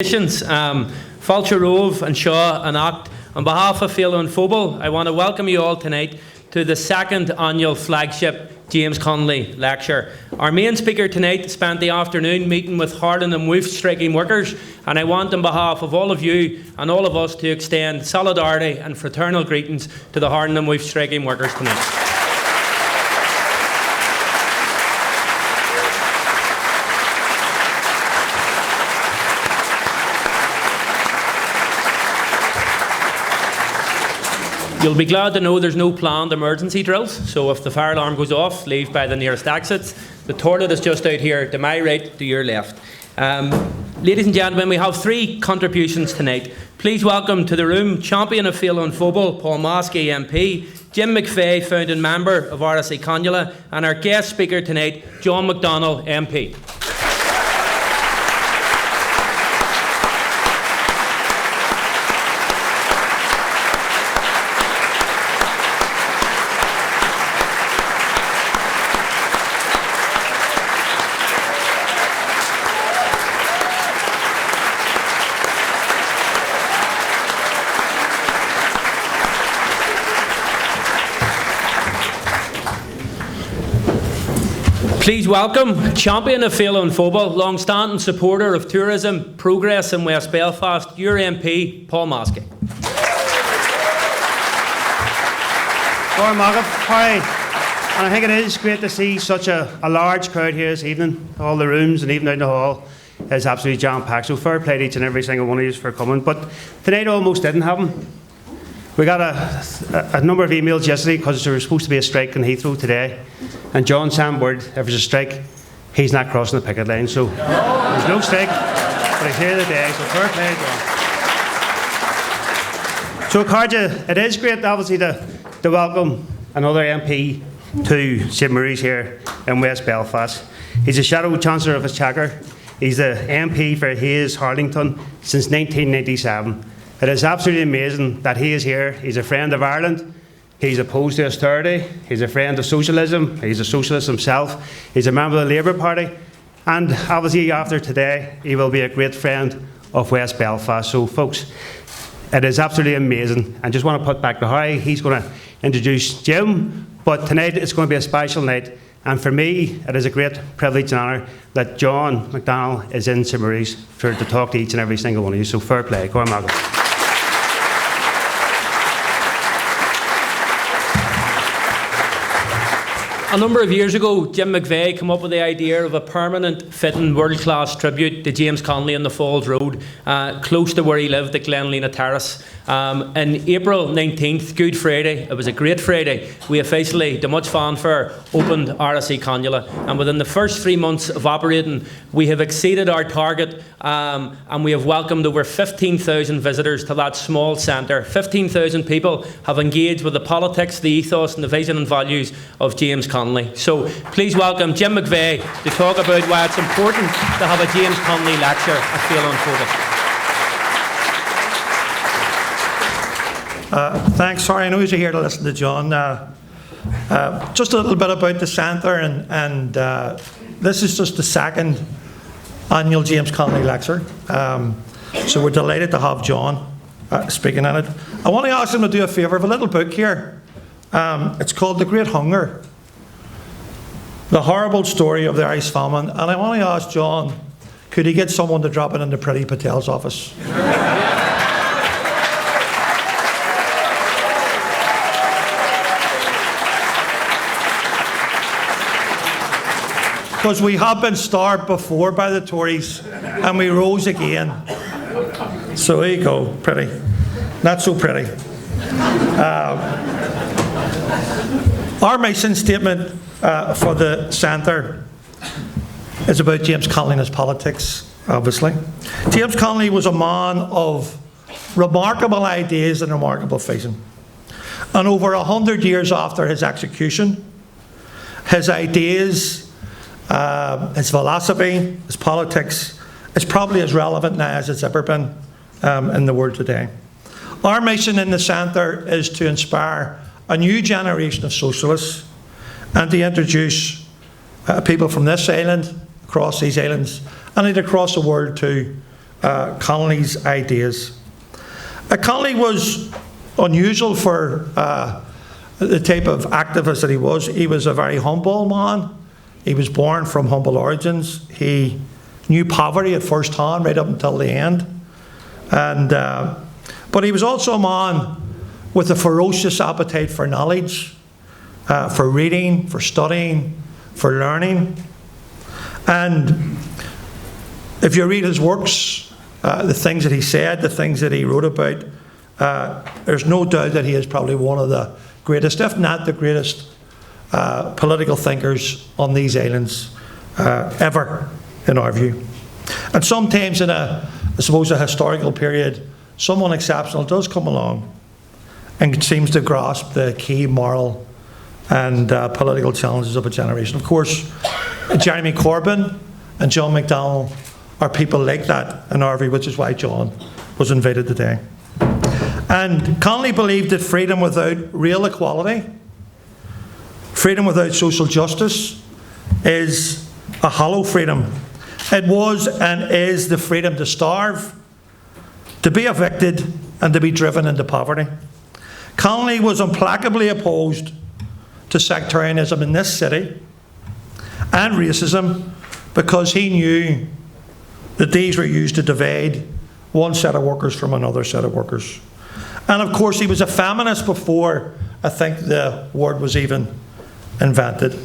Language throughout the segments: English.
Fáilte Rove and Shaw and Act. On behalf of Féile An Phobail, I want to welcome you all tonight to the second annual flagship James Connolly lecture. Our main speaker tonight spent the afternoon meeting with Harlan and Wolf striking workers, and I want on behalf of all of you and all of us to extend solidarity and fraternal greetings to the Harlan and Wolf striking workers tonight. You'll be glad to know there's no planned emergency drills, so if the fire alarm goes off, leave by the nearest exits. The toilet is just out here, to my right, to your left. Ladies and gentlemen, we have three contributions tonight. Please welcome to the room champion of Féile An Phobail, Paul Maskey MP, Jim McVeigh, founding member of ÁRAS Connolly, and our guest speaker tonight, John McDonnell MP. Please welcome champion of Féile An Phobail, long-standing supporter of tourism progress in West Belfast, your MP, Paul Maskey. Hi, and I think it is great to see such a large crowd here this evening. All the rooms and even down the hall is absolutely jam-packed. So fair play to each and every single one of you for coming. But tonight almost didn't happen. We got a number of emails yesterday because there was supposed to be a strike in Heathrow today. And John sent word, if there's a strike, he's not crossing the picket line. So there's no strike, but he's here today, so fair play, John. So Carja, it is great, obviously, to welcome another MP to St Mary's here in West Belfast. He's the Shadow Chancellor of Exchequer. He's the MP for Hayes Harlington since 1997. It is absolutely amazing that he is here. He's a friend of Ireland. He's opposed to austerity. He's a friend of socialism. He's a socialist himself. He's a member of the Labour Party. And obviously after today, he will be a great friend of West Belfast. So folks, it is absolutely amazing. I just want to put back to Harry. He's going to introduce Jim. But tonight it's going to be a special night. And for me, it is a great privilege and honour that John McDonnell is in St Mary's to talk to each and every single one of you. So fair play. Go on, Malcolm. A number of years ago, Jim McVeigh came up with the idea of a permanent, fitting, world-class tribute to James Connolly on the Falls Road, close to where he lived at Glenlena Terrace. In April 19th, Good Friday, it was a great Friday, we officially, to much fanfare, opened ÁRAS Connolly. And within the first 3 months of operating, we have exceeded our target and we have welcomed over 15,000 visitors to that small centre. 15,000 people have engaged with the politics, the ethos and the vision and values of James Connolly. So please welcome Jim McVeigh to talk about why it's important to have a James Connolly lecture at Féile An Phobail. Thanks. Sorry, I know you're here to listen to John. Just a little bit about the centre, and this is just the second annual James Connolly lecture. So we're delighted to have John speaking in it. I want to ask him to do a favour of a little book here. It's called The Great Hunger, the horrible story of the Irish famine. And I want to ask John, could he get someone to drop it into Priti Patel's office? Because we have been starved before by the Tories and we rose again. So there you go, pretty. Not so pretty. Our mission statement for the centre is about James Connolly and his politics, obviously. James Connolly was a man of remarkable ideas and remarkable vision. And over 100 years after his execution, his ideas, his philosophy, his politics is probably as relevant now as it's ever been in the world today. Our mission in the centre is to inspire a new generation of socialists and to introduce people from this island, across these islands, and across the world too, Connolly's ideas. Connolly was unusual for the type of activist that he was. He was a very humble man. He was born from humble origins. He knew poverty at first hand right up until the end. But he was also a man with a ferocious appetite for knowledge, for reading, for studying, for learning. And if you read his works, the things that he said, the things that he wrote about, there's no doubt that he is probably one of the greatest, if not the greatest, political thinkers on these islands ever, in our view. And sometimes in I suppose, a historical period, someone exceptional does come along and seems to grasp the key moral and political challenges of a generation. Of course, Jeremy Corbyn and John McDonnell are people like that in our view, which is why John was invited today. And Connolly believed that freedom without real equality, freedom without social justice, is a hollow freedom. It was and is the freedom to starve, to be evicted, and to be driven into poverty. Connolly was implacably opposed to sectarianism in this city and racism because he knew that these were used to divide one set of workers from another set of workers. And of course, he was a feminist before I think the word was even invented.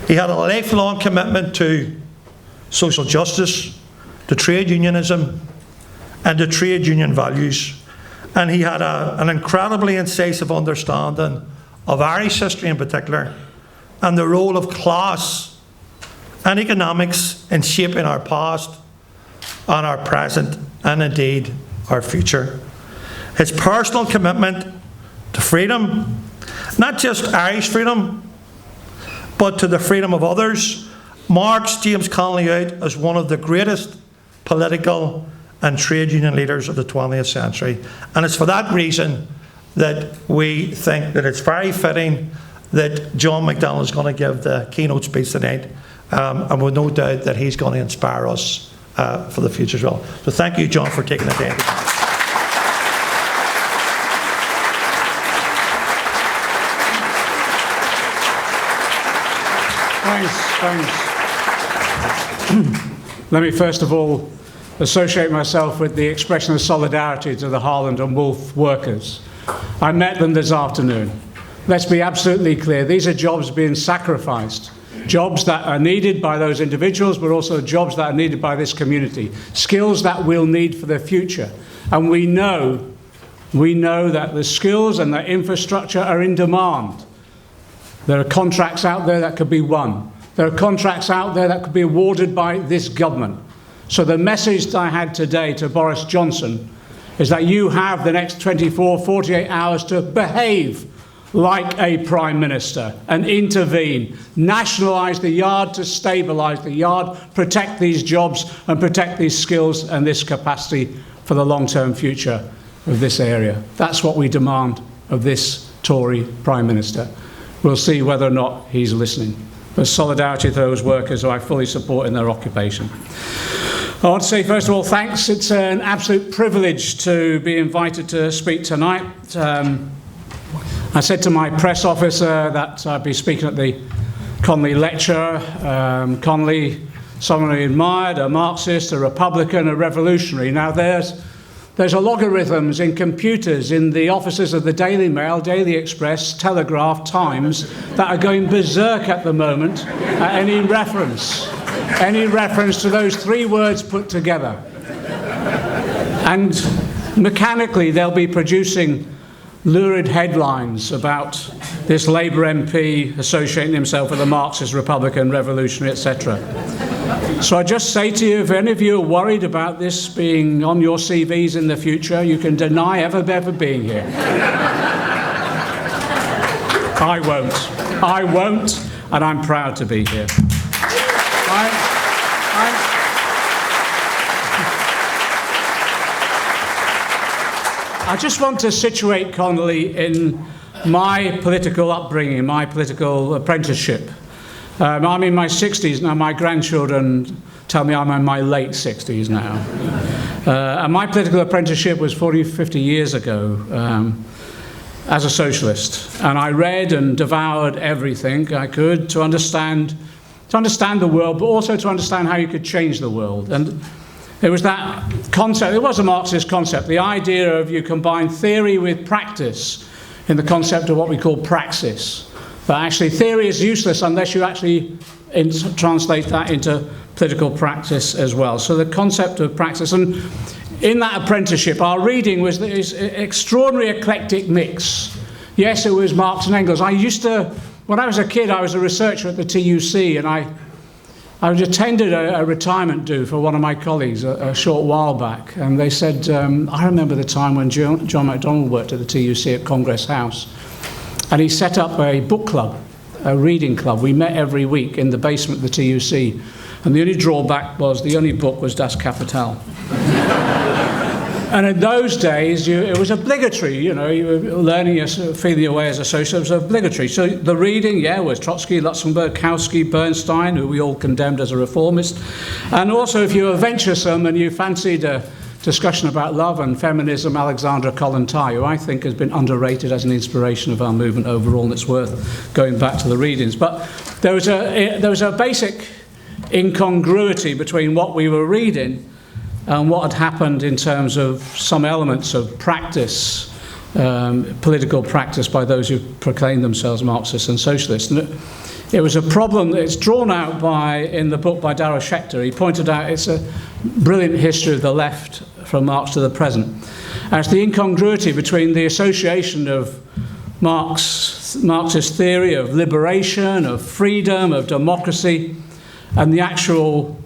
He had a lifelong commitment to social justice, to trade unionism, and to trade union values. And he had an incredibly incisive understanding of Irish history in particular, and the role of class and economics in shaping our past and our present, and indeed our future. His personal commitment to freedom, not just Irish freedom, but to the freedom of others, marks James Connolly out as one of the greatest political and trade union leaders of the 20th century. And it's for that reason that we think that it's very fitting that John McDonnell is going to give the keynote speech tonight, and we've no doubt that he's going to inspire us for the future as well. So thank you, John, for taking the time. Thanks. Let me first of all associate myself with the expression of solidarity to the Harland and Wolff workers. I met them this afternoon. Let's be absolutely clear, these are jobs being sacrificed. Jobs that are needed by those individuals, but also jobs that are needed by this community. Skills that we'll need for the future. And we know that the skills and the infrastructure are in demand. There are contracts out there that could be won. There are contracts out there that could be awarded by this government. So the message that I had today to Boris Johnson is that you have the next 24, 48 hours to behave like a Prime Minister and intervene, nationalise the yard to stabilise the yard, protect these jobs and protect these skills and this capacity for the long-term future of this area. That's what we demand of this Tory Prime Minister. We'll see whether or not he's listening. But solidarity to those workers who I fully support in their occupation. I want to say, first of all, thanks. It's an absolute privilege to be invited to speak tonight. I said to my press officer that I'd be speaking at the Connolly lecture. Connolly, someone I admired, a Marxist, a Republican, a revolutionary. Now there's a logarithms in computers in the offices of the Daily Mail, Daily Express, Telegraph, Times that are going berserk at the moment at any reference to those three words put together. And mechanically they'll be producing lurid headlines about this Labour MP associating himself with a Marxist, Republican, revolutionary, etc. So I just say to you, if any of you are worried about this being on your CVs in the future, you can deny ever being here. I won't, and I'm proud to be here. I just want to situate Connolly in my political upbringing, my political apprenticeship. I'm in my 60s now. My grandchildren tell me I'm in my late 60s now. And my political apprenticeship was 40, 50 years ago as a socialist. And I read and devoured everything I could to understand the world, but also to understand how you could change the world. And it was that concept, it was a Marxist concept, the idea of you combine theory with practice in the concept of what we call praxis. But actually theory is useless unless you actually translate that into political practice as well. So the concept of praxis, and in that apprenticeship our reading was this extraordinary eclectic mix. Yes, it was Marx and Engels. When I was a kid, I was a researcher at the TUC, and I attended a retirement do for one of my colleagues a short while back, and they said, I remember the time when John McDonnell worked at the TUC at Congress House, and he set up a book club, a reading club. We met every week in the basement of the TUC, and the only drawback was the only book was Das Kapital. And in those days, it was obligatory, you know, you were learning, feeling your way as a socialist was obligatory. So the reading, was Trotsky, Luxemburg, Kautsky, Bernstein, who we all condemned as a reformist. And also, if you were venturesome and you fancied a discussion about love and feminism, Alexandra Kollontai, who I think has been underrated as an inspiration of our movement overall, and it's worth going back to the readings. But there was a basic incongruity between what we were reading and what had happened in terms of some elements of practice, political practice by those who proclaim themselves Marxists and socialists. And it was a problem that's drawn out in the book by Darrell Schechter. He pointed out it's a brilliant history of the left from Marx to the present. And it's the incongruity between the association of Marxist theory of liberation, of freedom, of democracy, and the actual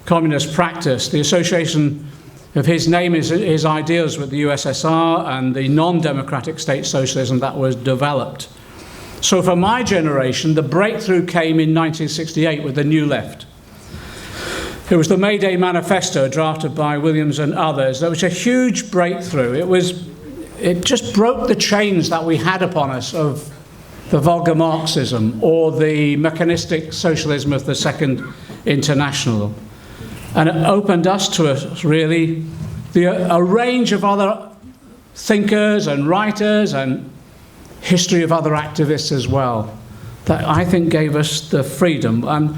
communist practice, the association of his name, his ideals with the USSR and the non-democratic state socialism that was developed. So for my generation, the breakthrough came in 1968 with the New Left. It was the May Day Manifesto drafted by Williams and others. There was a huge breakthrough. It just broke the chains that we had upon us of the vulgar Marxism or the mechanistic socialism of the Second International. And it opened us to really a range of other thinkers and writers and history of other activists as well, that I think gave us the freedom. And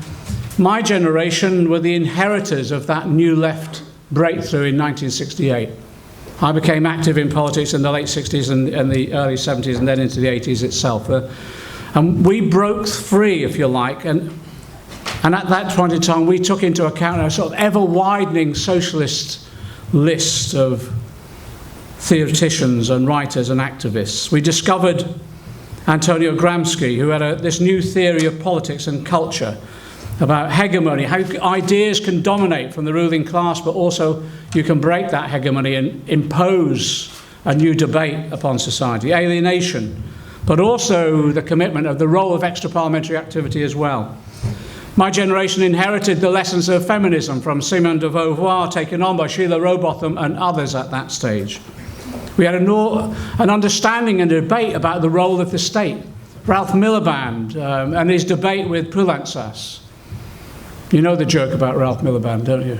my generation were the inheritors of that New Left breakthrough in 1968. I became active in politics in the late 60s and the early 70s and then into the 80s itself. And we broke free, if you like, and at that point in time, we took into account a sort of ever-widening socialist list of theoreticians and writers and activists. We discovered Antonio Gramsci, who had this new theory of politics and culture about hegemony, how ideas can dominate from the ruling class, but also you can break that hegemony and impose a new debate upon society, alienation, but also the commitment of the role of extra-parliamentary activity as well. My generation inherited the lessons of feminism from Simone de Beauvoir, taken on by Sheila Rowbotham and others at that stage. We had an understanding and a debate about the role of the state. Ralph Miliband and his debate with Poulantzas. You know the joke about Ralph Miliband, don't you?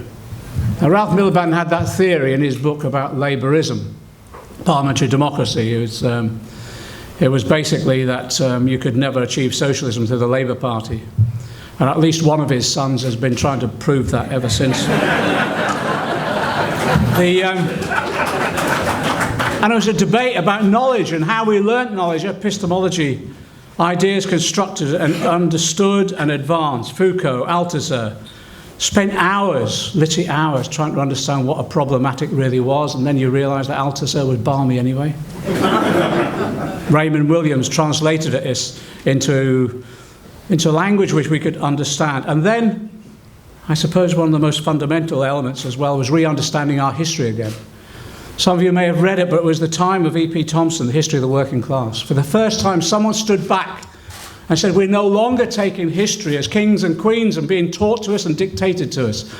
Now, Ralph Miliband had that theory in his book about Labourism, parliamentary democracy. It was basically that you could never achieve socialism through the Labour Party. And at least one of his sons has been trying to prove that ever since. And it was a debate about knowledge and how we learnt knowledge, epistemology, ideas constructed and understood and advanced. Foucault, Althusser, spent hours, literally hours, trying to understand what a problematic really was, and then you realise that Althusser was balmy anyway. Raymond Williams translated it into language which we could understand. And then, I suppose one of the most fundamental elements as well was re-understanding our history again. Some of you may have read it, but it was the time of E.P. Thompson, The History of the Working Class. For the first time, someone stood back and said, we're no longer taking history as kings and queens and being taught to us and dictated to us.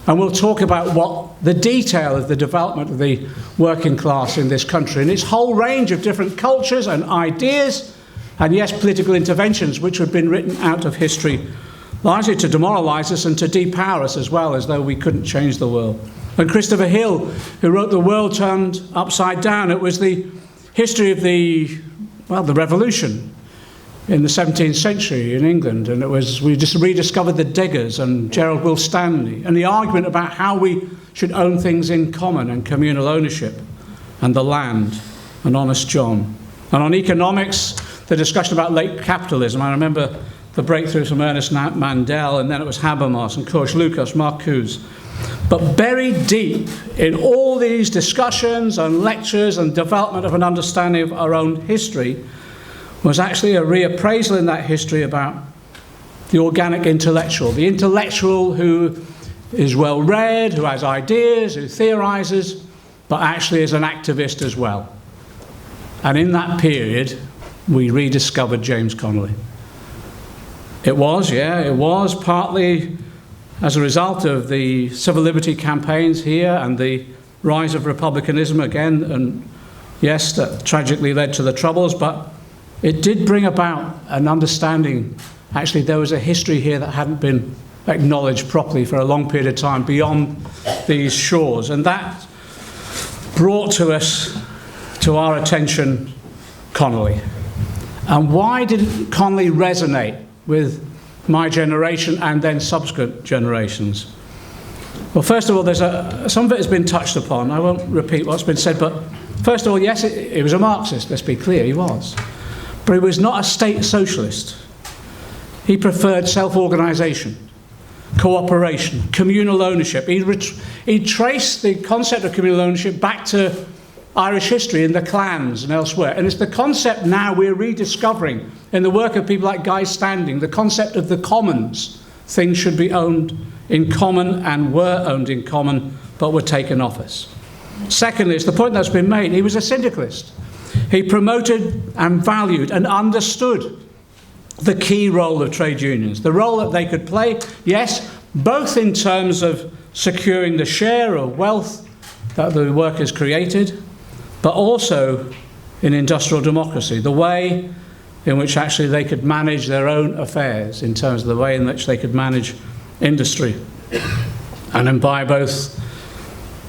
And we'll talk about what the detail of the development of the working class in this country and its whole range of different cultures and ideas, and yes, political interventions which had been written out of history, largely to demoralise us and to depower us as well, as though we couldn't change the world. And Christopher Hill, who wrote The World Turned Upside Down, it was the history of the revolution in the 17th century in England, and we just rediscovered the diggers and Gerald Will Stanley, and the argument about how we should own things in common and communal ownership, and the land, and Honest John. And on economics, the discussion about late capitalism. I remember the breakthroughs from Ernest Mandel, and then it was Habermas and George Lucas, Marcuse. But buried deep in all these discussions and lectures and development of an understanding of our own history was actually a reappraisal in that history about the organic intellectual, the intellectual who is well read, who has ideas, who theorizes, but actually is an activist as well. And in that period, we rediscovered James Connolly. It was partly as a result of the civil liberty campaigns here and the rise of republicanism again, and yes, that tragically led to the Troubles, but it did bring about an understanding. Actually, there was a history here that hadn't been acknowledged properly for a long period of time beyond these shores, and that brought to our attention Connolly. And why did Connolly resonate with my generation and then subsequent generations? Well, first of all, some of it has been touched upon. I won't repeat what's been said, but first of all, yes, he was a Marxist, let's be clear, he was. But he was not a state socialist. He preferred self-organisation, cooperation, communal ownership. He traced the concept of communal ownership back to Irish history in the clans and elsewhere. And it's the concept now we're rediscovering in the work of people like Guy Standing, the concept of the commons. Things should be owned in common and were owned in common, but were taken off us. Secondly, it's the point that's been made, he was a syndicalist. He promoted and valued and understood the key role of trade unions, the role that they could play, yes, both in terms of securing the share of wealth that the workers created, but also in industrial democracy, the way in which actually they could manage their own affairs, in terms of the way in which they could manage industry, and then by both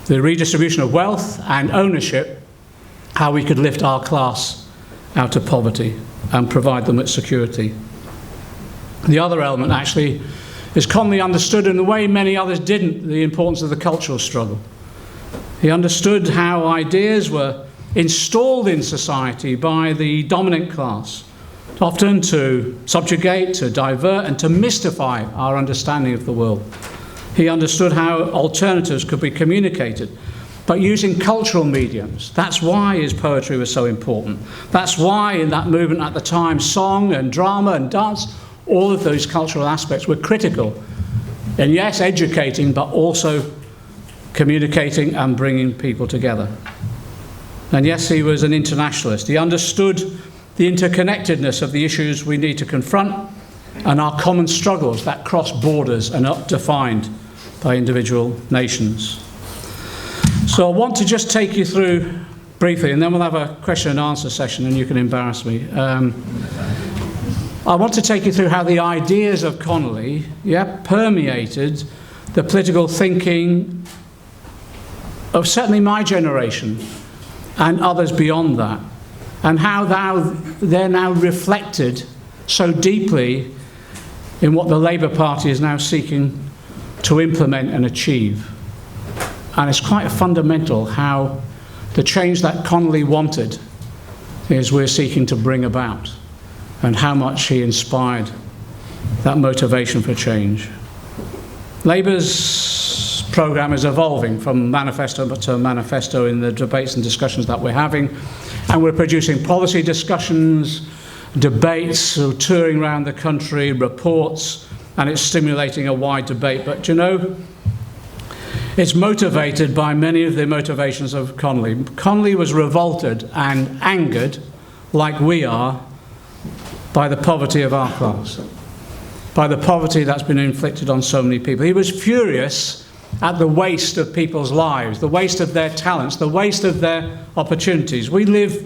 the redistribution of wealth and ownership, how we could lift our class out of poverty and provide them with security. The other element actually is Connolly understood in the way many others didn't, the importance of the cultural struggle. He understood how ideas were installed in society by the dominant class, often to subjugate, to divert, and to mystify our understanding of the world. He understood how alternatives could be communicated, but using cultural mediums. That's why his poetry was so important. That's why in that movement at the time, song and drama and dance, all of those cultural aspects were critical. And yes, educating, but also communicating and bringing people together. And yes, he was an internationalist. He understood the interconnectedness of the issues we need to confront and our common struggles that cross borders and are defined by individual nations. So I want to just take you through briefly, and then we'll have a question and answer session and you can embarrass me. I want to take you through how the ideas of Connolly permeated the political thinking of certainly my generation and others beyond that, and how they're now reflected so deeply in what the Labour Party is now seeking to implement and achieve. And it's quite fundamental how the change that Connolly wanted is we're seeking to bring about, and how much he inspired that motivation for change. Labour's programme is evolving from manifesto to manifesto in the debates and discussions that we're having, and we're producing policy discussions, debates, so touring around the country, reports, and it's stimulating a wide debate. But you know, it's motivated by many of the motivations of Connolly. Connolly was revolted and angered, like we are, by the poverty of our class, by the poverty that's been inflicted on so many people. He was furious at the waste of people's lives, the waste of their talents, the waste of their opportunities. We live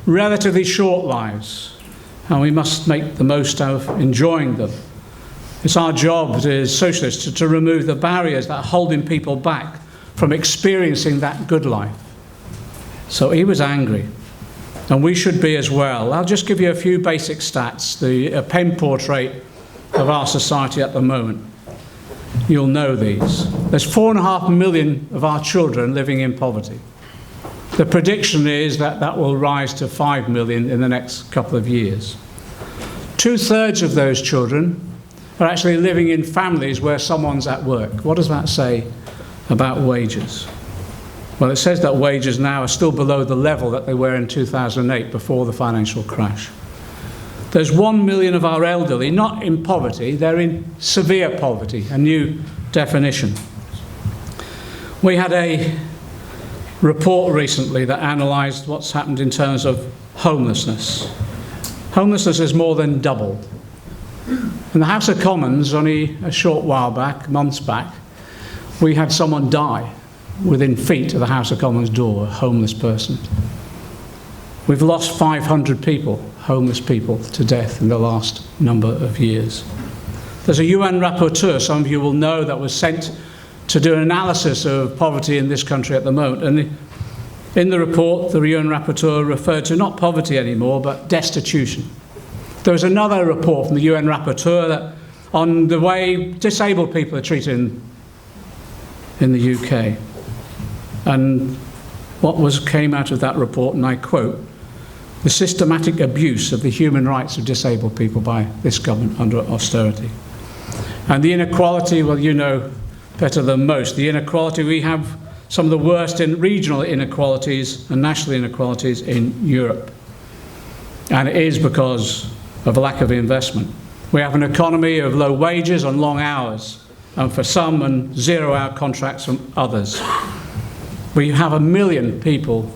relatively short lives, and we must make the most of enjoying them. It's our job as socialists to remove the barriers that are holding people back from experiencing that good life. So he was angry, and we should be as well. I'll just give you a few basic stats, a pen portrait of our society at the moment. You'll know these. There's 4.5 million of our children living in poverty. The prediction is that that will rise to 5 million in the next couple of years. 2/3 of those children are actually living in families where someone's at work. What does that say about wages? Well, it says that wages now are still below the level that they were in 2008, before the financial crash. There's 1 million of our elderly not in poverty, they're in severe poverty, a new definition. We had a report recently that analysed what's happened in terms of homelessness. Homelessness has more than doubled. In the House of Commons, only a short while back, months back, we had someone die within feet of the House of Commons door, a homeless person. We've lost 500 people, homeless people, to death in the last number of years. There's a UN rapporteur, some of you will know, that was sent to do an analysis of poverty in this country at the moment. And in the report, the UN rapporteur referred to not poverty anymore, but destitution. There was another report from the UN rapporteur that on the way disabled people are treated in the UK. And what came out of that report, and I quote, the systematic abuse of the human rights of disabled people by this government under austerity. And the inequality, well, you know better than most, the inequality, we have some of the worst in regional inequalities and national inequalities in Europe. And it is because of a lack of investment. We have an economy of low wages and long hours, and for some, and zero-hour contracts from others. We have 1 million people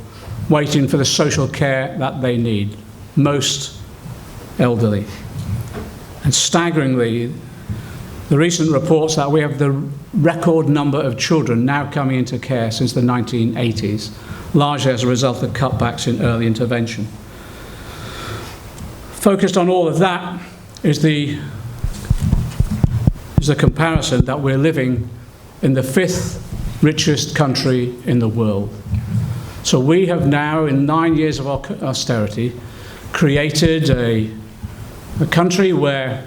waiting for the social care that they need, most elderly. And staggeringly, the recent reports that we have the record number of children now coming into care since the 1980s, largely as a result of cutbacks in early intervention. Focused on all of that is the comparison that we're living in the 5th richest country in the world. So we have now, in 9 years of austerity, created a country where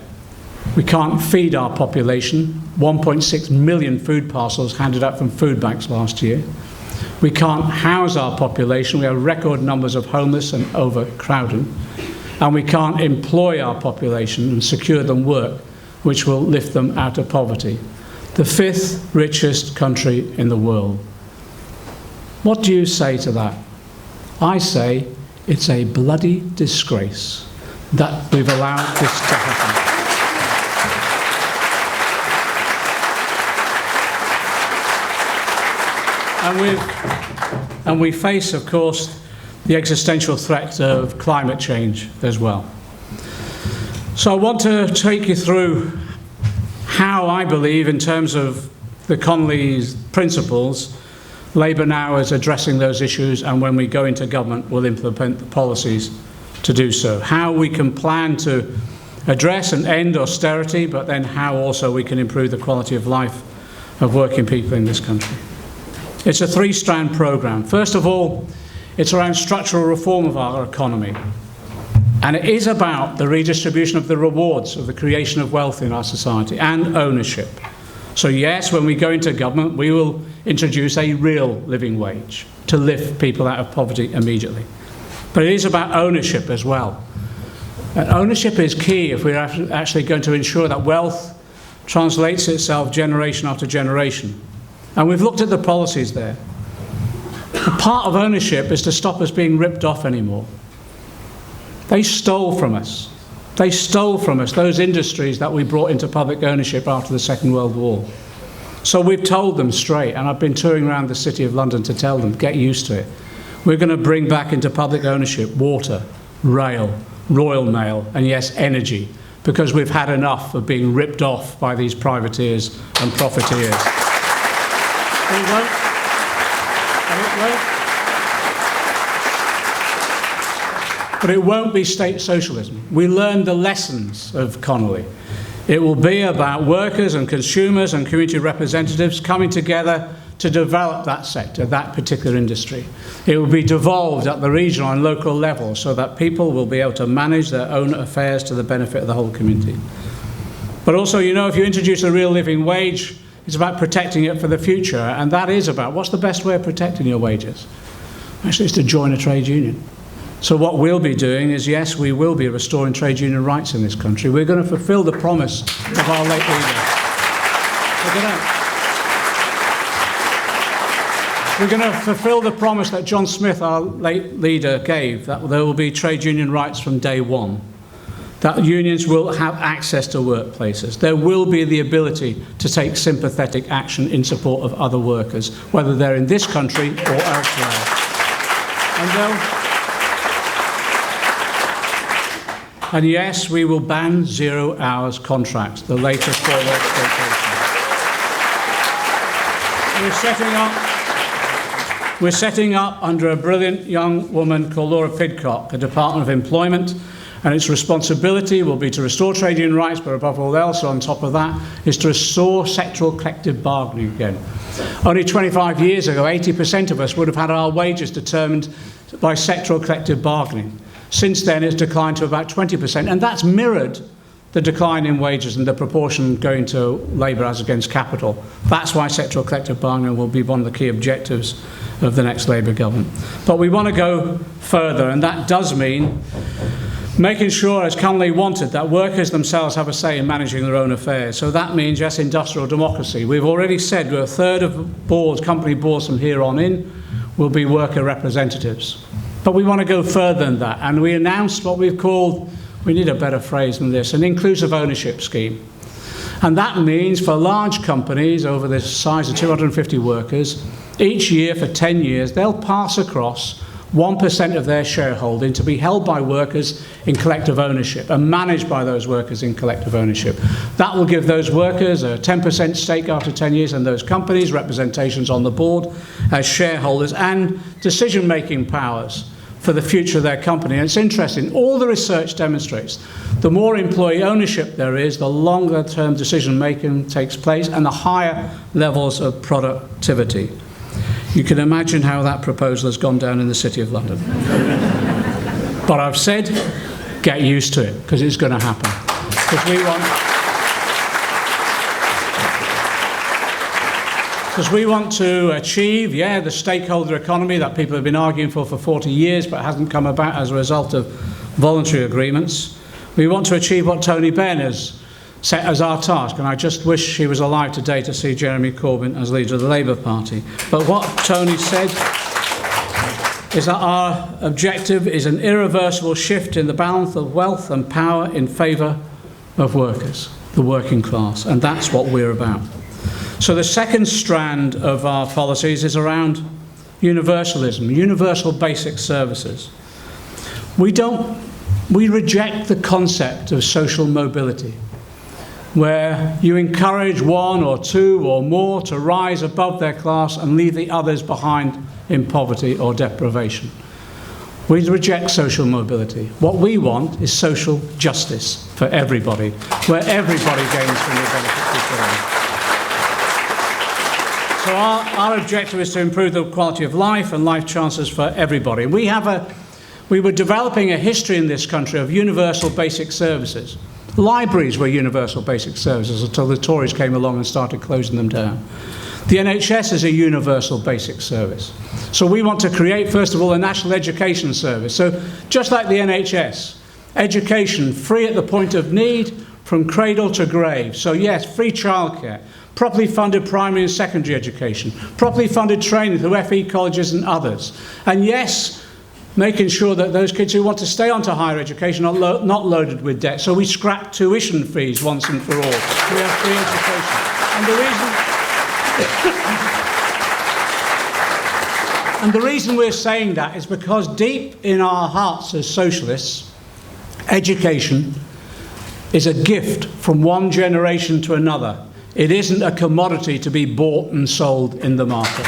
we can't feed our population. 1.6 million food parcels handed out from food banks last year. We can't house our population. We have record numbers of homeless and overcrowding. And we can't employ our population and secure them work, which will lift them out of poverty. The 5th richest country in the world. What do you say to that? I say it's a bloody disgrace that we've allowed this to happen. And we face, of course, the existential threat of climate change as well. So I want to take you through how I believe, in terms of the Connolly's principles, Labour now is addressing those issues, and when we go into government, we'll implement the policies to do so. How we can plan to address and end austerity, but then how also we can improve the quality of life of working people in this country. It's a 3-strand programme. First of all, it's around structural reform of our economy. And it is about the redistribution of the rewards of the creation of wealth in our society and ownership. So yes, when we go into government, we will introduce a real living wage to lift people out of poverty immediately. But it is about ownership as well. And ownership is key if we're actually going to ensure that wealth translates itself generation after generation. And we've looked at the policies there. A part of ownership is to stop us being ripped off anymore. They stole from us. They stole from us those industries that we brought into public ownership after the Second World War. So we've told them straight, and I've been touring around the City of London to tell them, get used to it. We're going to bring back into public ownership water, rail, Royal Mail, and yes, energy, because we've had enough of being ripped off by these privateers and profiteers. We won't. But it won't be state socialism. We learned the lessons of Connolly. It will be about workers and consumers and community representatives coming together to develop that sector, that particular industry. It will be devolved at the regional and local level so that people will be able to manage their own affairs to the benefit of the whole community. But also, you know, if you introduce a real living wage, it's about protecting it for the future, and that is about what's the best way of protecting your wages? Actually, it's to join a trade union. So what we'll be doing is, yes, we will be restoring trade union rights in this country. We're going to fulfil the promise of our late leader. We're going to fulfil the promise that John Smith, our late leader, gave, that there will be trade union rights from day one, that unions will have access to workplaces. There will be the ability to take sympathetic action in support of other workers, whether they're in this country or elsewhere. And yes, we will ban 0 hours contracts, the latest form of exploitation. We're setting up under a brilliant young woman called Laura Pidcock, a Department of Employment, and its responsibility will be to restore trade union rights, but above all else, on top of that, is to restore sectoral collective bargaining again. Only 25 years ago, 80% of us would have had our wages determined by sectoral collective bargaining. Since then, it's declined to about 20%, and that's mirrored the decline in wages and the proportion going to labour as against capital. That's why sectoral collective bargaining will be one of the key objectives of the next Labour government. But we want to go further, and that does mean making sure, as Connolly wanted, that workers themselves have a say in managing their own affairs. So that means, yes, industrial democracy. We've already said a third of boards, company boards from here on in, will be worker representatives. But we want to go further than that, and we announced what we've called, we need a better phrase than this, an inclusive ownership scheme. And that means for large companies over the size of 250 workers, each year for 10 years, they'll pass across 1% of their shareholding to be held by workers in collective ownership and managed by those workers in collective ownership. That will give those workers a 10% stake after 10 years and those companies representations on the board as shareholders and decision-making powers for the future of their company. And it's interesting, all the research demonstrates the more employee ownership there is, the longer term decision making takes place and the higher levels of productivity. You can imagine how that proposal has gone down in the City of London. But I've said, get used to it, because it's going to happen. Because we want to achieve, the stakeholder economy that people have been arguing for 40 years but hasn't come about as a result of voluntary agreements. We want to achieve what Tony Benn has set as our task, and I just wish he was alive today to see Jeremy Corbyn as leader of the Labour Party. But what Tony said is that our objective is an irreversible shift in the balance of wealth and power in favour of workers, the working class, and that's what we're about. So the second strand of our policies is around universalism, universal basic services. We reject the concept of social mobility, where you encourage one or two or more to rise above their class and leave the others behind in poverty or deprivation. We reject social mobility. What we want is social justice for everybody, where everybody gains from the benefits of each. So our objective is to improve the quality of life and life chances for everybody. We were developing a history in this country of universal basic services. Libraries were universal basic services until the Tories came along and started closing them down. The NHS is a universal basic service. So we want to create, first of all, a national education service. So just like the NHS, education free at the point of need from cradle to grave. So yes, free childcare, properly funded primary and secondary education, properly funded training through FE colleges and others. And yes, making sure that those kids who want to stay on to higher education are not loaded with debt. So we scrap tuition fees once and for all. We have free education. And the reason we're saying that is because deep in our hearts as socialists, education is a gift from one generation to another. It isn't a commodity to be bought and sold in the market.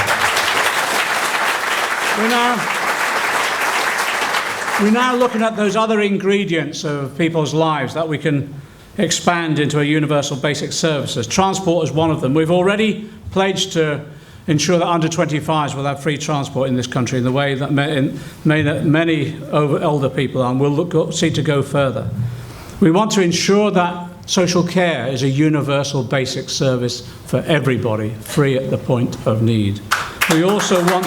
We're now looking at those other ingredients of people's lives that we can expand into a universal basic services. Transport is one of them. We've already pledged to ensure that under 25s will have free transport in this country in the way that many older people are, and we'll seek to go further. We want to ensure that social care is a universal basic service for everybody, free at the point of need. We also want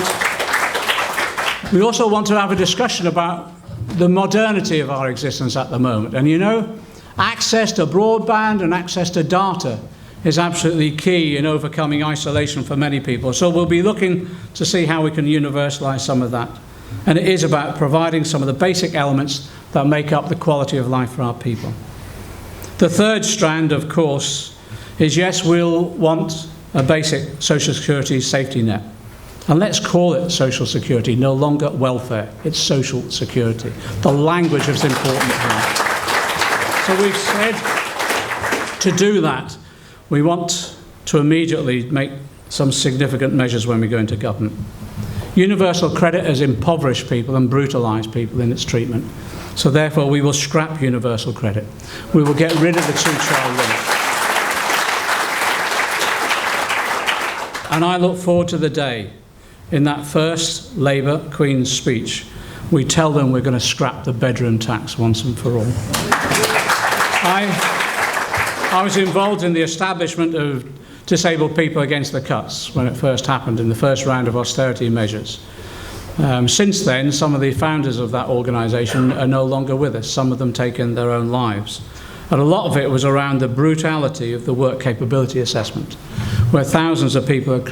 to have a discussion about the modernity of our existence at the moment. And you know, access to broadband and access to data is absolutely key in overcoming isolation for many people. So we'll be looking to see how we can universalise some of that. And it is about providing some of the basic elements that make up the quality of life for our people. The third strand, of course, is yes, we'll want a basic social security safety net. And let's call it social security, no longer welfare. It's social security. The language is important here. So we've said to do that, we want to immediately make some significant measures when we go into government. Universal credit has impoverished people and brutalised people in its treatment. So therefore, we will scrap universal credit. We will get rid of the two-child limit. And I look forward to the day, in that first Labour Queen's speech, we tell them we're going to scrap the bedroom tax once and for all. I was involved in the establishment of Disabled People Against the Cuts when it first happened in the first round of austerity measures. Since then, some of the founders of that organisation are no longer with us. Some of them taken their own lives. And a lot of it was around the brutality of the work capability assessment, where thousands of people are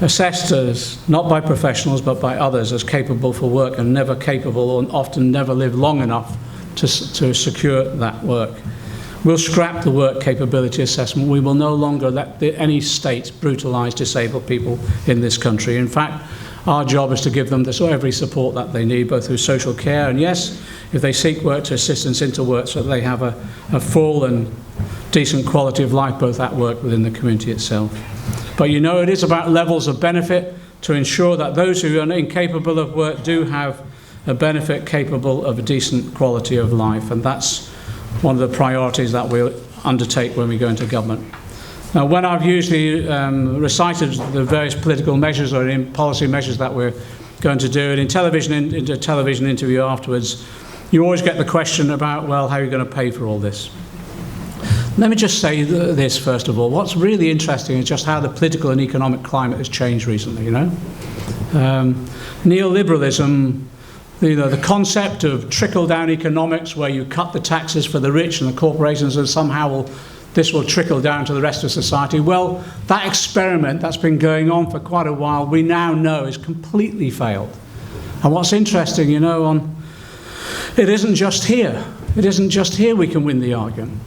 assessed as, not by professionals, but by others, as capable for work and never capable, and often never live long enough to secure that work. We'll scrap the work capability assessment. We will no longer let any state brutalise disabled people in this country. In fact, our job is to give them every support that they need, both through social care and, yes, if they seek work, to assistance into work so that they have a full and decent quality of life, both at work within the community itself. But you know, it is about levels of benefit to ensure that those who are incapable of work do have a benefit capable of a decent quality of life, and that's one of the priorities that we'll undertake when we go into government. Now, when I've usually recited the various political measures or policy measures that we're going to do, and in a television interview afterwards, you always get the question about, well, how are you going to pay for all this? Let me just say this first of all. What's really interesting is just how the political and economic climate has changed recently, you know. Neoliberalism, you know, the concept of trickle-down economics where you cut the taxes for the rich and the corporations and somehow this will trickle down to the rest of society. Well, that experiment that's been going on for quite a while, we now know has completely failed. And what's interesting, you know, it isn't just here. It isn't just here we can win the argument.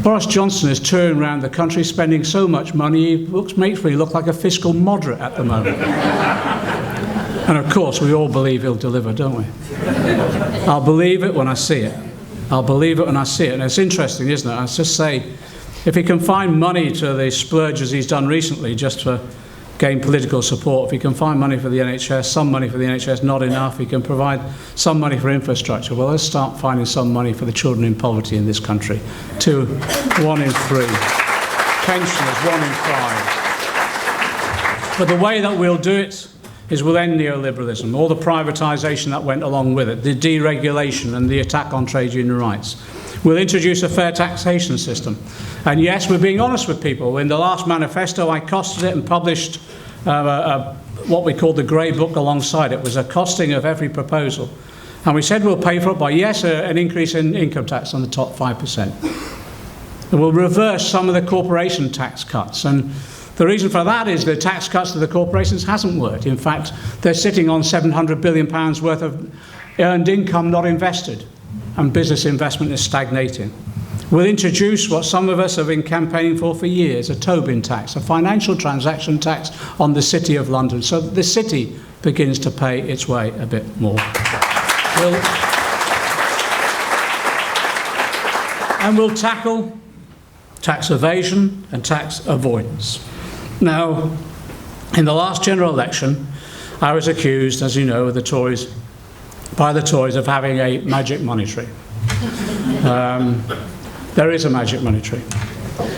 Boris Johnson is touring around the country spending so much money, he makes me look like a fiscal moderate at the moment. And of course, we all believe he'll deliver, don't we? I'll believe it when I see it. I'll believe it when I see it. And it's interesting, isn't it? I just say, if he can find money to the splurges he's done recently just to gain political support, if he can find money for the NHS, some money for the NHS, not enough, he can provide some money for infrastructure. Well, let's start finding some money for the children in poverty in this country. 1 in 3. Pensioners, 1 in 5. But the way that we'll do it is we'll end neoliberalism, all the privatisation that went along with it, the deregulation and the attack on trade union rights. We'll introduce a fair taxation system. And yes, we're being honest with people. In the last manifesto, I costed it and published what we called the grey book alongside it. It was a costing of every proposal. And we said we'll pay for it by, yes, an increase in income tax on the top 5%. And we'll reverse some of the corporation tax cuts. And the reason for that is the tax cuts to the corporations hasn't worked. In fact, they're sitting on £700 billion worth of earned income not invested, and business investment is stagnating. We'll introduce what some of us have been campaigning for years, a Tobin tax, a financial transaction tax on the City of London, so that the city begins to pay its way a bit more. And we'll tackle tax evasion and tax avoidance. Now, in the last general election, I was accused, as you know, by the Tories of having a magic money tree. There is a magic money tree.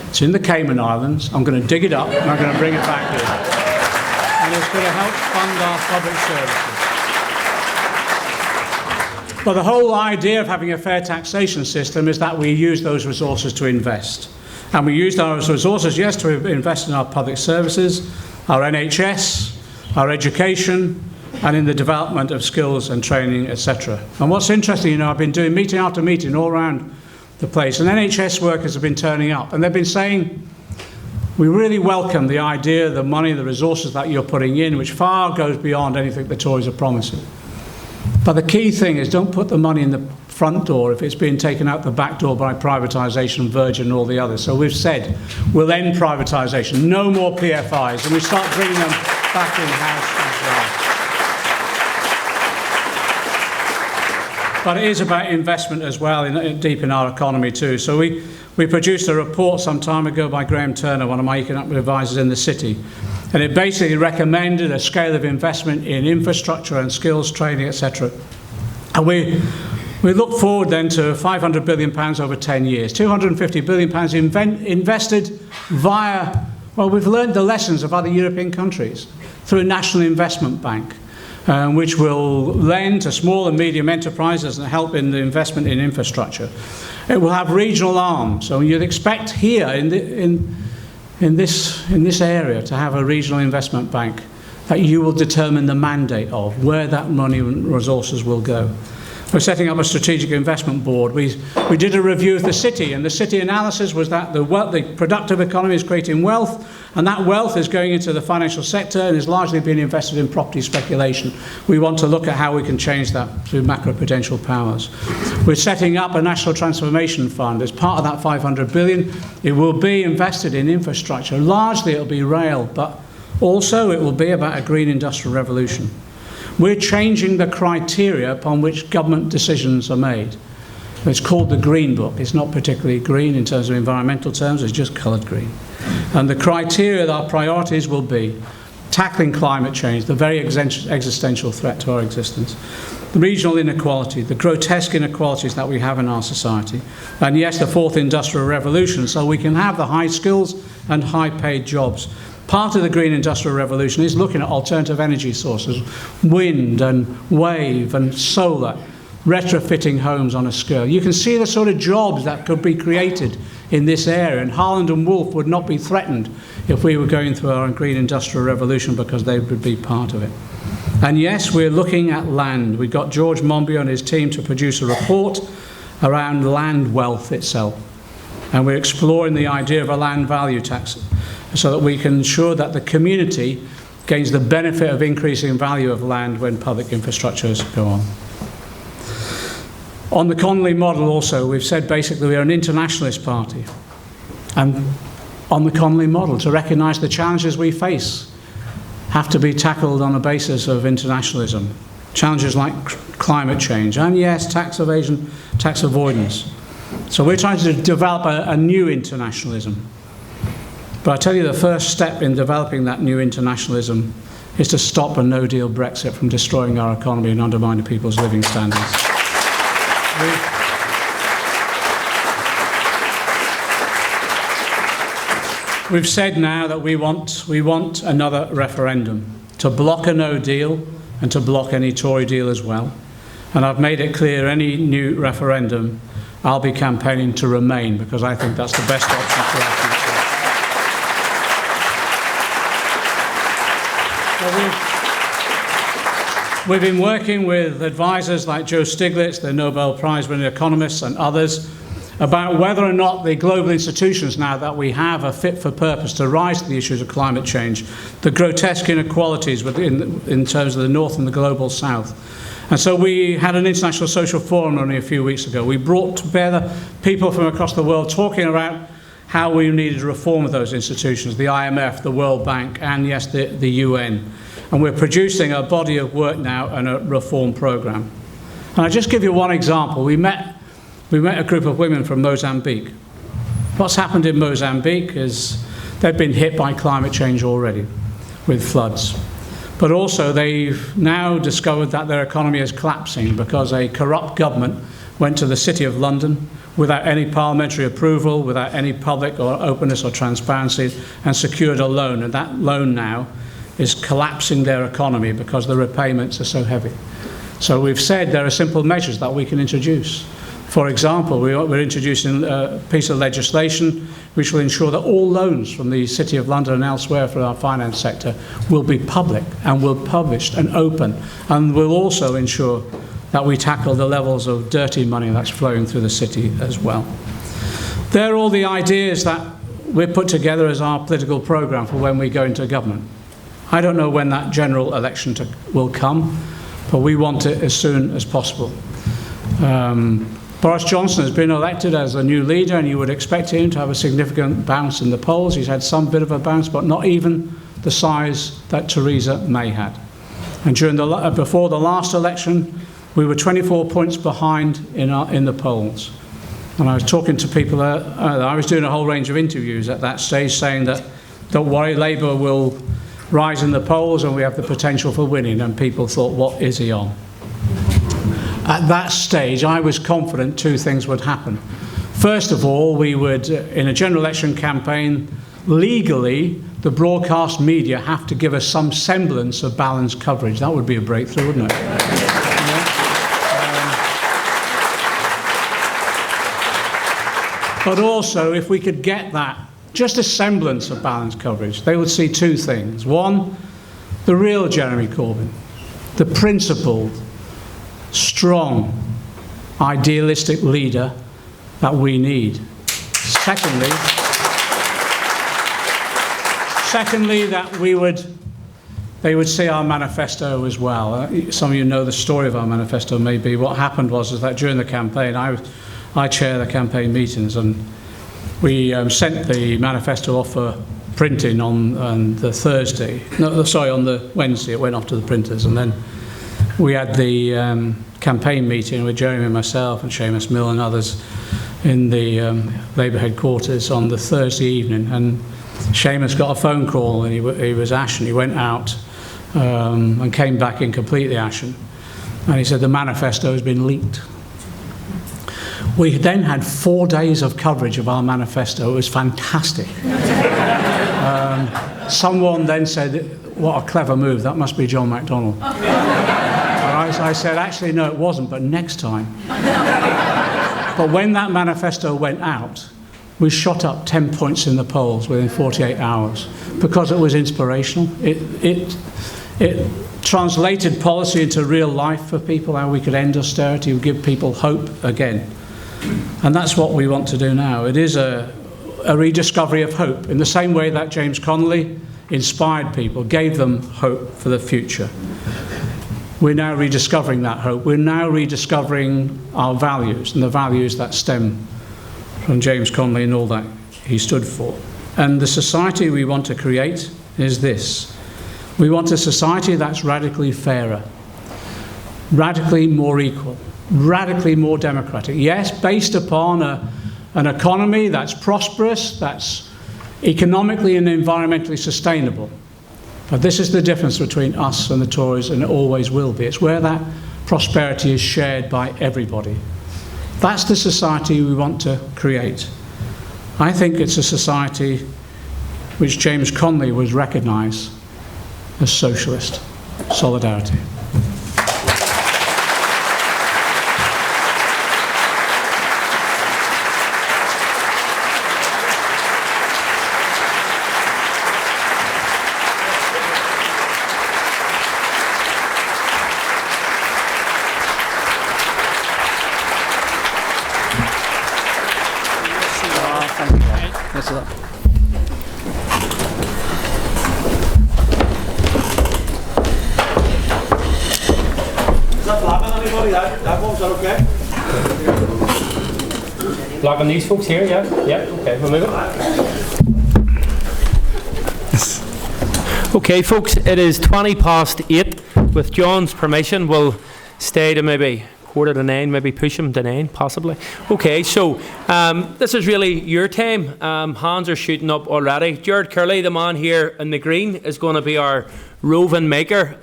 It's in the Cayman Islands. I'm going to dig it up and I'm going to bring it back here. that's going to help fund our public services. But the whole idea of having a fair taxation system is that we use those resources to invest. And we use those resources, yes, to invest in our public services, our NHS, our education, and in the development of skills and training, etc. And what's interesting, you know, I've been doing meeting after meeting all around the place, and NHS workers have been turning up, and they've been saying, we really welcome the idea, the money, the resources that you're putting in, which far goes beyond anything the Tories are promising. But the key thing is, don't put the money in the front door if it's being taken out the back door by privatisation, Virgin and all the others. So we've said we'll end privatisation, no more PFIs, and we start bringing them back in-house as well. But it is about investment as well, deep in our economy too. So we produced a report some time ago by Graham Turner, one of my economic advisors in the city, and it basically recommended a scale of investment in infrastructure and skills training, etc. And we look forward then to £500 billion over 10 years, £250 billion invested via, well, we've learned the lessons of other European countries through a national investment bank, which will lend to small and medium enterprises and help in the investment in infrastructure. It will have regional arms, so you'd expect here in this area to have a regional investment bank that you will determine the mandate of, where that money and resources will go. We're setting up a strategic investment board. We did a review of the city, and the city analysis was that the productive economy is creating wealth, and that wealth is going into the financial sector and is largely being invested in property speculation. We want to look at how we can change that through macroprudential powers. We're setting up a national transformation fund. As part of that $500 billion, it will be invested in infrastructure. Largely it will be rail, but also it will be about a green industrial revolution. We're changing the criteria upon which government decisions are made. It's called the Green Book. It's not particularly green in terms of environmental terms, it's just coloured green. And the criteria, our priorities will be tackling climate change, the very existential threat to our existence, the regional inequality, the grotesque inequalities that we have in our society, and yes, the fourth industrial revolution, so we can have the high skills and high paid jobs. Part of the green industrial revolution is looking at alternative energy sources, wind and wave and solar, retrofitting homes on a scale. You can see the sort of jobs that could be created in this area, and Harland and Wolff would not be threatened if we were going through our green industrial revolution, because they would be part of it. And yes, we're looking at land. We've got George Monbiot and his team to produce a report around land wealth itself. And we're exploring the idea of a land value tax, so that we can ensure that the community gains the benefit of increasing value of land when public infrastructures go on. On the Connolly model also, we've said basically we are an internationalist party. And on the Connolly model, to recognise the challenges we face have to be tackled on a basis of internationalism. Challenges like climate change, and yes, tax evasion, tax avoidance. So we're trying to develop a new internationalism. But I tell you, the first step in developing that new internationalism is to stop a no-deal Brexit from destroying our economy and undermining people's living standards. We've said now that we want another referendum to block a no-deal and to block any Tory deal as well. And I've made it clear, any new referendum, I'll be campaigning to remain, because I think that's the best option for our future. We've been working with advisors like Joe Stiglitz, the Nobel Prize-winning economists, and others about whether or not the global institutions now that we have are fit for purpose to rise to the issues of climate change, the grotesque inequalities in terms of the North and the global South. And so we had an international social forum only a few weeks ago. We brought together people from across the world talking about how we needed reform of those institutions, the IMF, the World Bank, and yes, the UN. And we're producing a body of work now and a reform programme. And I'll just give you one example. We met a group of women from Mozambique. What's happened in Mozambique is they've been hit by climate change already with floods. But also they've now discovered that their economy is collapsing because a corrupt government went to the City of London without any parliamentary approval, without any public or openness or transparency, and secured a loan. And that loan now is collapsing their economy because the repayments are so heavy. So we've said there are simple measures that we can introduce. For example, we're introducing a piece of legislation which will ensure that all loans from the City of London and elsewhere for our finance sector will be public and will be published and open, and will also ensure that we tackle the levels of dirty money that's flowing through the city as well. They're all the ideas that we've put together as our political programme for when we go into government. I don't know when that general election will come, but we want it as soon as possible. Boris Johnson has been elected as a new leader, and you would expect him to have a significant bounce in the polls. He's had some bit of a bounce, but not even the size that Theresa May had. And before the last election, we were 24 points behind in the polls. And I was talking to people, I was doing a whole range of interviews at that stage saying that, don't worry, Labour will rise in the polls and we have the potential for winning. And people thought, what is he on? At that stage, I was confident two things would happen. First of all, we would, in a general election campaign, legally, the broadcast media have to give us some semblance of balanced coverage. That would be a breakthrough, wouldn't it? But also, if we could get that, just a semblance of balanced coverage, they would see two things. One, the real Jeremy Corbyn, the principled, strong, idealistic leader that we need. Secondly, that they would see our manifesto as well. Some of you know the story of our manifesto maybe. What happened was that during the campaign, I chair the campaign meetings, and we sent the manifesto off for printing on the Thursday. No, sorry, on the Wednesday. It went off to the printers, and then we had the campaign meeting with Jeremy and myself and Seamus Mill and others in the Labour headquarters on the Thursday evening. And Seamus got a phone call, and he was ashen. He went out and came back in completely ashen. And he said the manifesto has been leaked. We then had 4 days of coverage of our manifesto. It was fantastic. Someone then said, what a clever move, that must be John McDonnell. I said, actually, no, it wasn't, but next time. But when that manifesto went out, we shot up 10 points in the polls within 48 hours because it was inspirational. It translated policy into real life for people, how we could end austerity, give people hope again. And that's what we want to do now. It is a rediscovery of hope, in the same way that James Connolly inspired people, gave them hope for the future. We're now rediscovering that hope. We're now rediscovering our values, and the values that stem from James Connolly and all that he stood for. And the society we want to create is this. We want a society that's radically fairer, radically more equal, radically more democratic. Yes, based upon an economy that's prosperous, that's economically and environmentally sustainable. But this is the difference between us and the Tories, and it always will be. It's where that prosperity is shared by everybody. That's the society we want to create. I think it's a society which James Connolly would recognise as socialist solidarity. Blocking these folks here, yeah? Yeah, okay, we'll move it. Okay, folks, it is 8:20. With John's permission, we'll stay to maybe 8:45, maybe push him to 9, possibly. Okay, so this is really your time. Hands are shooting up already. Jared Curley, the man here in the green, is going to be our roving maker.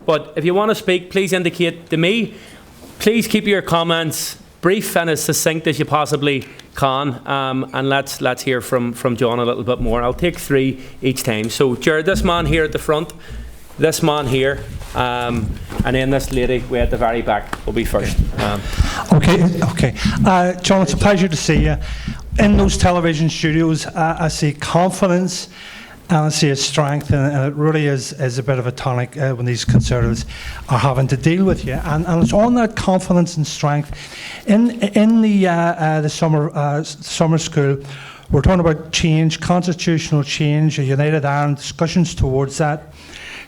But if you want to speak, please indicate to me. Please keep your comments brief and as succinct as you possibly Con, and let's hear from John a little bit more. I'll take 3 each time. So, Jared, this man here at the front, this man here, and then this lady way at the very back will be first. Okay. John, it's a pleasure to see you. In those television studios, I see confidence and I see a strength, and it really is a bit of a tonic when these Conservatives are having to deal with you. And it's on that confidence and strength. In the summer school, we're talking about change, constitutional change, a United Ireland, discussions towards that.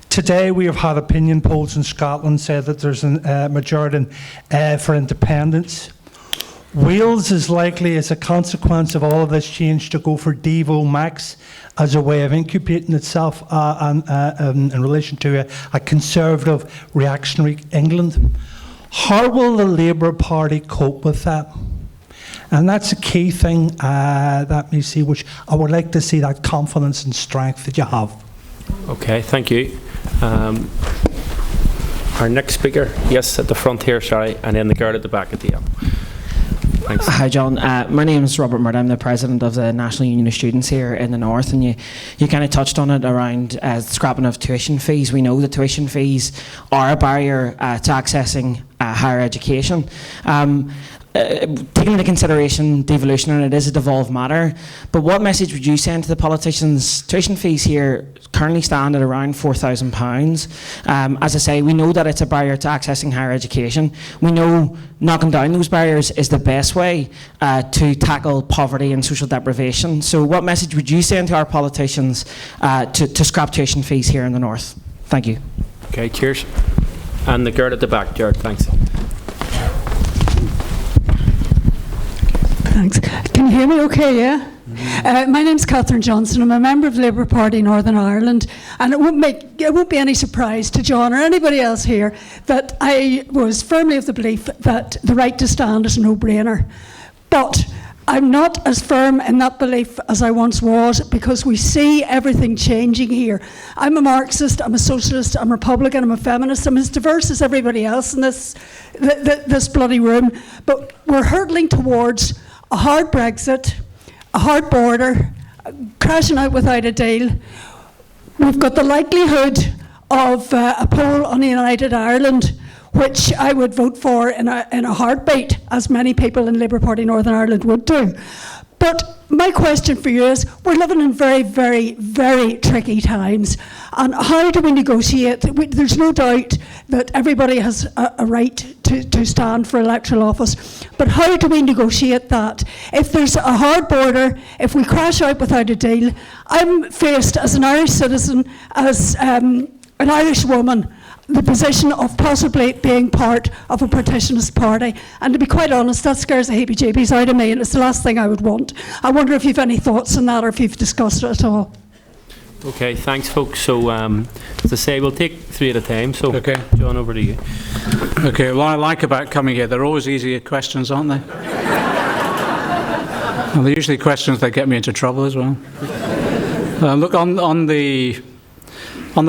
Today we have had opinion polls in Scotland say that there's a majority for independence. Wales is likely, as a consequence of all of this change, to go for Devo Max as a way of incubating itself in relation to a conservative, reactionary England. How will the Labour Party cope with that? And that's a key thing that we see, which I would like to see, that confidence and strength that you have. Okay, thank you. Our next speaker, yes, at the front here, sorry, and then the girl at the back at the end. Thanks. Hi John, my name is Robert Murd. I'm the president of the National Union of Students here in the North, and you kind of touched on it around scrapping of tuition fees. We know that tuition fees are a barrier to accessing higher education. Taking into consideration devolution, and it is a devolved matter, but what message would you send to the politicians? Tuition fees here currently stand at around £4,000. As I say, we know that it's a barrier to accessing higher education. We know knocking down those barriers is the best way to tackle poverty and social deprivation. So what message would you send to our politicians to scrap tuition fees here in the North? Thank you. Okay, cheers. And the girl at the back, Jared, thanks. Thanks. Can you hear me okay, yeah? My name's Catherine Johnson. I'm a member of the Labour Party Northern Ireland, and it won't be any surprise to John or anybody else here that I was firmly of the belief that the right to stand is a no-brainer. But I'm not as firm in that belief as I once was, because we see everything changing here. I'm a Marxist, I'm a socialist, I'm a Republican, I'm a feminist, I'm as diverse as everybody else in this bloody room. But we're hurtling towards a hard Brexit, a hard border, crashing out without a deal. We've got the likelihood of a poll on a United Ireland, which I would vote for in a heartbeat, as many people in Labour Party Northern Ireland would do. But my question for you is, we're living in very, very, very tricky times. And how do we negotiate? There's no doubt that everybody has a right to stand for electoral office. But how do we negotiate that? If there's a hard border, if we crash out without a deal, I'm faced as an Irish citizen, as an Irish woman, the position of possibly being part of a partitionist party. And to be quite honest, that scares the heebie-jeebies out of me, and it's the last thing I would want. I wonder if you've any thoughts on that, or if you've discussed it at all. Okay, thanks folks. So as I say, we'll take 3 at a time. So Okay. John, over to you. Okay, what I like about coming here, they're always easier questions, aren't they? And they're usually questions that get me into trouble as well. Look, on the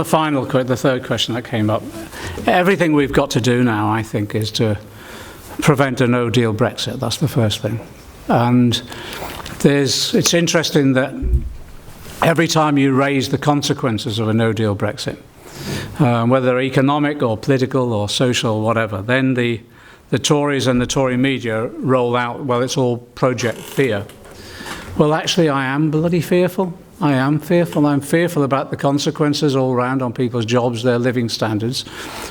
final, the third question that came up, everything we've got to do now, I think, is to prevent a no-deal Brexit. That's the first thing. And it's interesting that every time you raise the consequences of a no-deal Brexit, whether they're economic or political or social, whatever, then the Tories and the Tory media roll out, well, it's all Project Fear. Well, actually, I am bloody fearful. I am fearful. I'm fearful about the consequences all around on people's jobs, their living standards.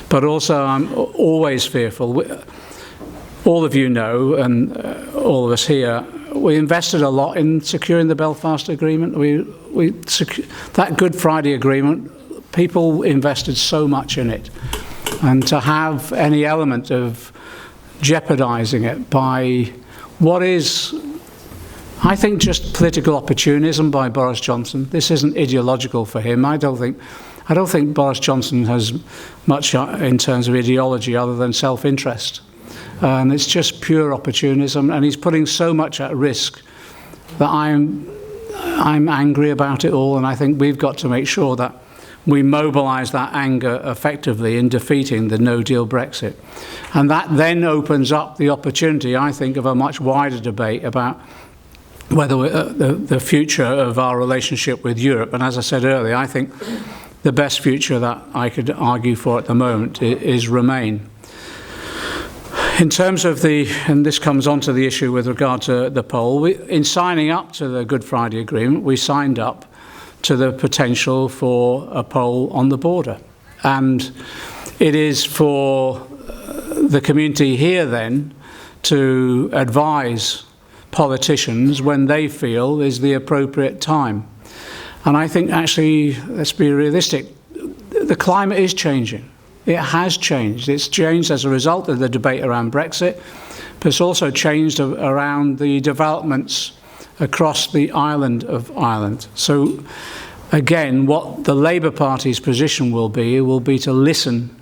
But also, I'm always fearful. All of you know, and all of us here, we invested a lot in securing the Belfast Agreement. That Good Friday Agreement, people invested so much in it. And to have any element of jeopardising it by what is, I think, just political opportunism by Boris Johnson. This isn't ideological for him. I don't think Boris Johnson has much in terms of ideology other than self-interest. And it's just pure opportunism, and he's putting so much at risk that I'm angry about it all, and I think we've got to make sure that we mobilise that anger effectively in defeating the no-deal Brexit. And that then opens up the opportunity, I think, of a much wider debate about the future of our relationship with Europe. And as I said earlier, I think the best future that I could argue for at the moment is Remain. In terms of and this comes on to the issue with regard to the poll, in signing up to the Good Friday Agreement, we signed up to the potential for a poll on the border. And it is for the community here then to advise politicians when they feel is the appropriate time. And I think actually, let's be realistic, the climate is changing. It has changed. It's changed as a result of the debate around Brexit, but it's also changed around the developments across the island of Ireland. So again, what the Labour Party's position will be to listen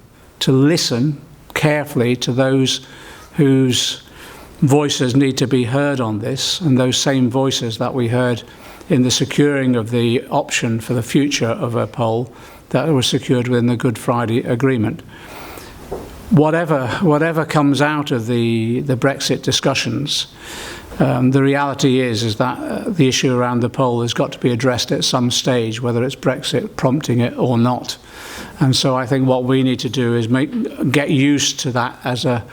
carefully to those whose voices need to be heard on this, and those same voices that we heard in the securing of the option for the future of a poll that was secured within the Good Friday Agreement. Whatever comes out of the Brexit discussions, the reality is that the issue around the poll has got to be addressed at some stage, whether it's Brexit prompting it or not. And so I think what we need to do is get used to that as a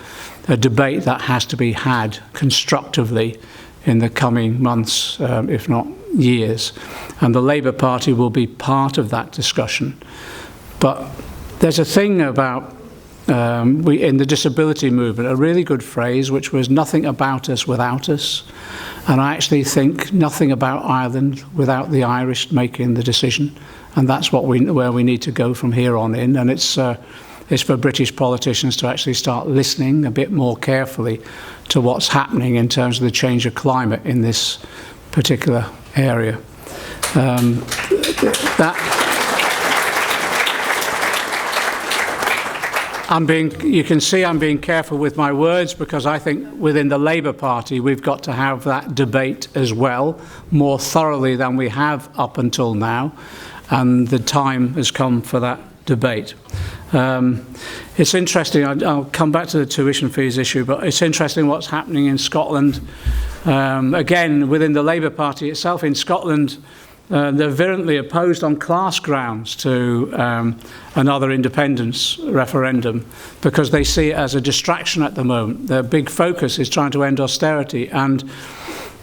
debate that has to be had constructively in the coming months, if not years. And the Labour Party will be part of that discussion. But there's a thing about, in the disability movement, a really good phrase, which was nothing about us without us. And I actually think nothing about Ireland without the Irish making the decision. And that's where we need to go from here on in. And it's for British politicians to actually start listening a bit more carefully to what's happening in terms of the change of climate in this particular area. You can see I'm being careful with my words, because I think within the Labour Party we've got to have that debate as well, more thoroughly than we have up until now, and the time has come for that debate. It's interesting, I'll come back to the tuition fees issue, but it's interesting what's happening in Scotland. Again, within the Labour Party itself in Scotland, they're virulently opposed on class grounds to another independence referendum, because they see it as a distraction at the moment. Their big focus is trying to end austerity, and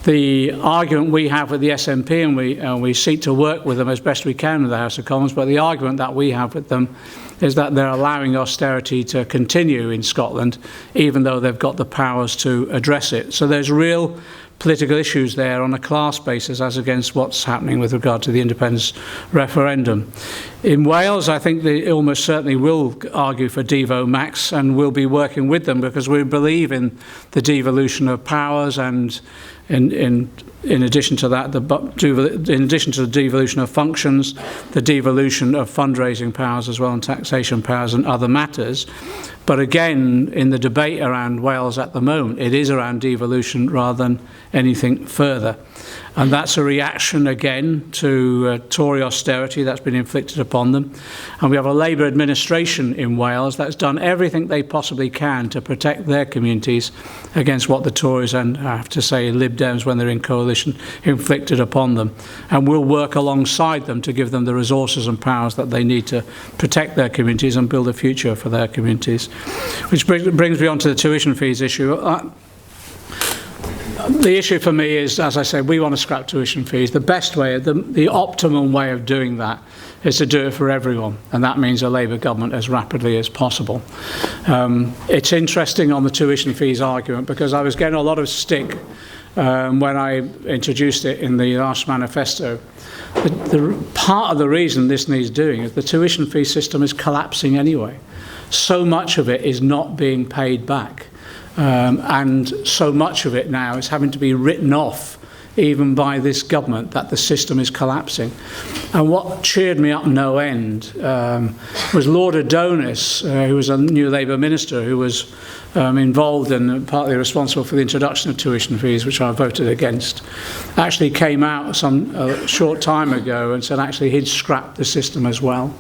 the argument we have with the SNP, and we seek to work with them as best we can in the House of Commons, but the argument that we have with them is that they're allowing austerity to continue in Scotland, even though they've got the powers to address it. So there's real political issues there on a class basis as against what's happening with regard to the independence referendum. In Wales, I think they almost certainly will argue for Devo Max, and we'll be working with them because we believe in the devolution of powers, and in addition to that, in addition to the devolution of functions, the devolution of fundraising powers as well, and taxation powers and other matters. But again, in the debate around Wales at the moment, it is around devolution rather than anything further. And that's a reaction again to Tory austerity that's been inflicted upon them. And we have a Labour administration in Wales that's done everything they possibly can to protect their communities against what the Tories, and I have to say Lib Dems when they're in coalition, inflicted upon them. And we'll work alongside them to give them the resources and powers that they need to protect their communities and build a future for their communities. Which brings me on to the tuition fees issue. The issue for me is, as I said, we want to scrap tuition fees. The best way, the optimum way of doing that is to do it for everyone, and that means a Labour government as rapidly as possible. It's interesting on the tuition fees argument, because I was getting a lot of stick when I introduced it in the last manifesto. Part of the reason this needs doing is the tuition fee system is collapsing anyway. So much of it is not being paid back. And so much of it now is having to be written off, even by this government, that the system is collapsing. And what cheered me up no end was Lord Adonis, who was a new Labour minister, who was involved and partly responsible for the introduction of tuition fees, which I voted against, actually came out some short time ago and said actually he'd scrapped the system as well.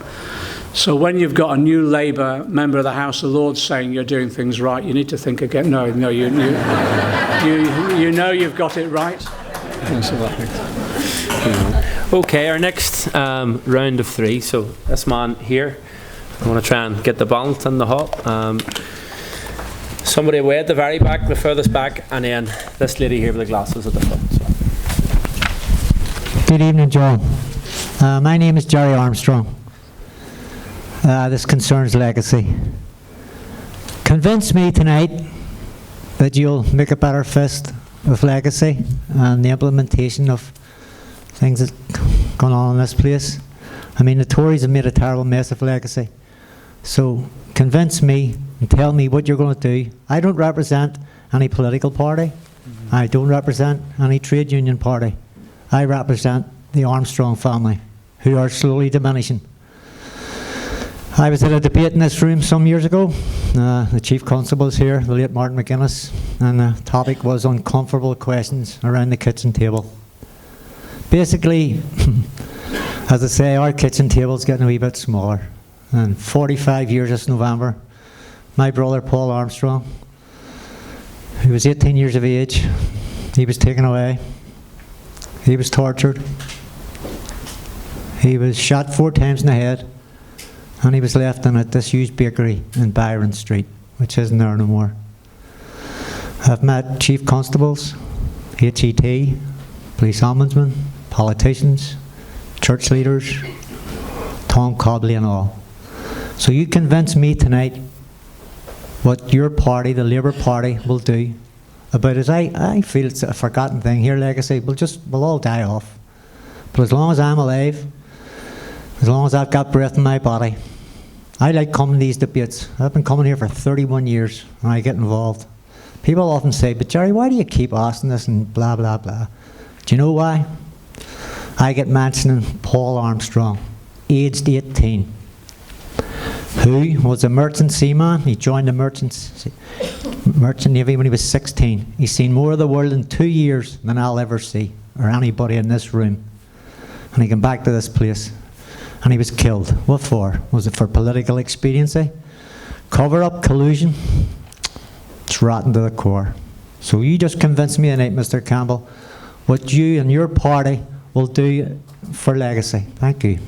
So when you've got a new Labour member of the House of Lords saying you're doing things right, you need to think again. No, you know you've got it right. Okay, our next round of three. So this man here, I want to try and get the balance in the hop. Somebody away at the very back, the furthest back, and then this lady here with the glasses at the front. So. Good evening, John. My name is Jerry Armstrong. This concerns legacy. Convince me tonight that you'll make a better fist with legacy and the implementation of things that gone on in this place. I mean, the Tories have made a terrible mess of legacy. So convince me and tell me what you're going to do. I don't represent any political party. I don't represent any trade union party. I represent the Armstrong family, who are slowly diminishing. I was at a debate in this room some years ago. The Chief Constable was here, the late Martin McGuinness, and the topic was uncomfortable questions around the kitchen table. Basically, as I say, our kitchen table's getting a wee bit smaller. And 45 years this November, my brother Paul Armstrong, who was 18 years of age, he was taken away. He was tortured. He was shot 4 times in the head, and he was left in a disused bakery in Byron Street, which isn't there no more. I've met chief constables, HET, police ombudsmen, politicians, church leaders, Tom Cobley and all. So you convince me tonight what your party, the Labour Party, will do about it. I feel it's a forgotten thing here, legacy. We'll all die off. But as long as I'm alive, as long as I've got breath in my body, I like coming to these debates. I've been coming here for 31 years and I get involved. People often say, but Jerry, why do you keep asking this and blah, blah, blah? Do you know why? I get mentioning Paul Armstrong, aged 18, who was a merchant seaman. He joined the merchant navy when he was 16. He's seen more of the world in 2 years than I'll ever see, or anybody in this room. And he came back to this place, and he was killed. What for? Was it for political expediency? Cover-up, collusion? It's rotten to the core. So you just convince me tonight, Mr. Campbell, what you and your party will do for legacy. Thank you.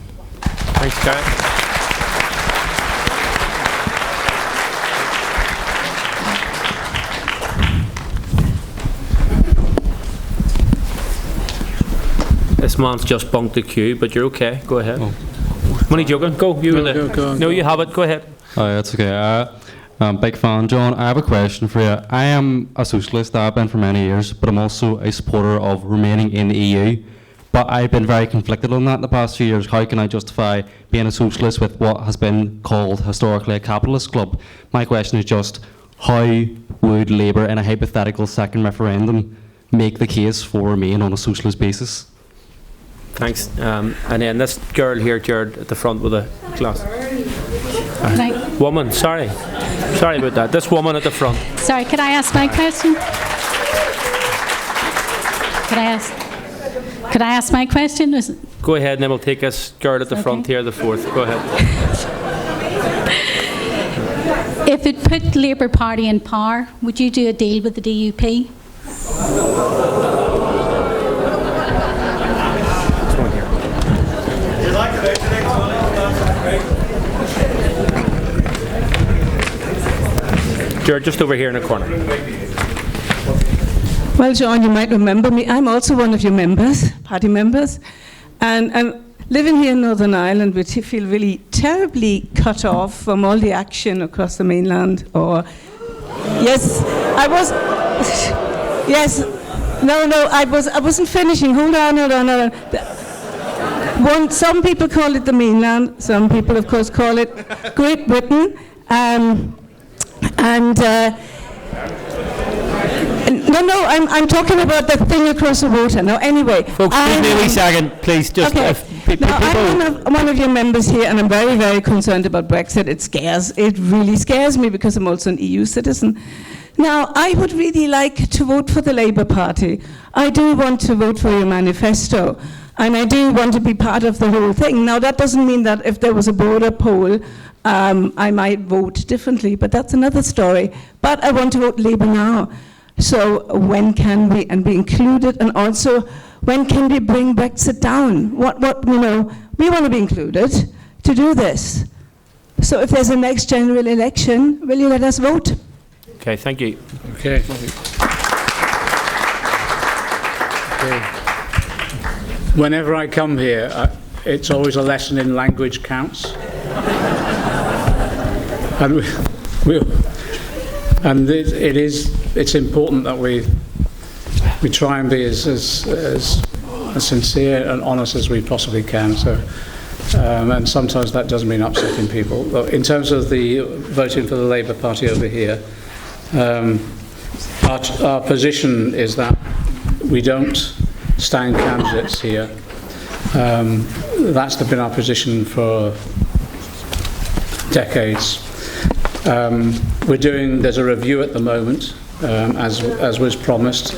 Thanks, Gary. This man's just bunked the queue, but you're okay. Go ahead. Oh. Money joking. Go. You No, you have it. Go ahead. Oh, that's okay. Big fan, John. I have a question for you. I am a socialist. I've been for many years, but I'm also a supporter of remaining in the EU. But I've been very conflicted on that in the past few years. How can I justify being a socialist with what has been called historically a capitalist club? My question is just, how would Labour, in a hypothetical second referendum, make the case for remaining on a socialist basis? Thanks. And then this girl here, Jared, at the front with a glass. Woman, sorry about that. This woman at the front. Sorry, could I ask my question? Could I ask my question? Go ahead, and then we'll take this girl at the front here, the fourth. Go ahead. If it put the Labour Party in power, would you do a deal with the DUP? Jared, just over here in the corner. Well, John, you might remember me. I'm also one of your members, party members. And I'm living here in Northern Ireland, which I feel really terribly cut off from all the action across the mainland. Or, yes, I was, yes, no, I wasn't finishing. Hold on. Some people call it the mainland. Some people, of course, call it Great Britain. No, I'm talking about the thing across the water. No, anyway. Folks, give me a wee second, please. Just okay. I'm one of your members here, and I'm very, very concerned about Brexit. It really scares me because I'm also an EU citizen. Now, I would really like to vote for the Labour Party. I do want to vote for your manifesto, and I do want to be part of the whole thing. Now, that doesn't mean that if there was a border poll, I might vote differently, but that's another story. But I want to vote Labour now. So when can we be included, and also when can we bring Brexit down? What we want to be included to do this. So if there's a next general election, will you let us vote? Okay, thank you. Okay. Whenever I come here, it's always a lesson in language counts. And it's important that we try and be as sincere and honest as we possibly can. So, and sometimes that does mean upsetting people. But in terms of the voting for the Labour Party over here, our position is that we don't stand candidates here. That's been our position for decades. There's a review at the moment, as was promised.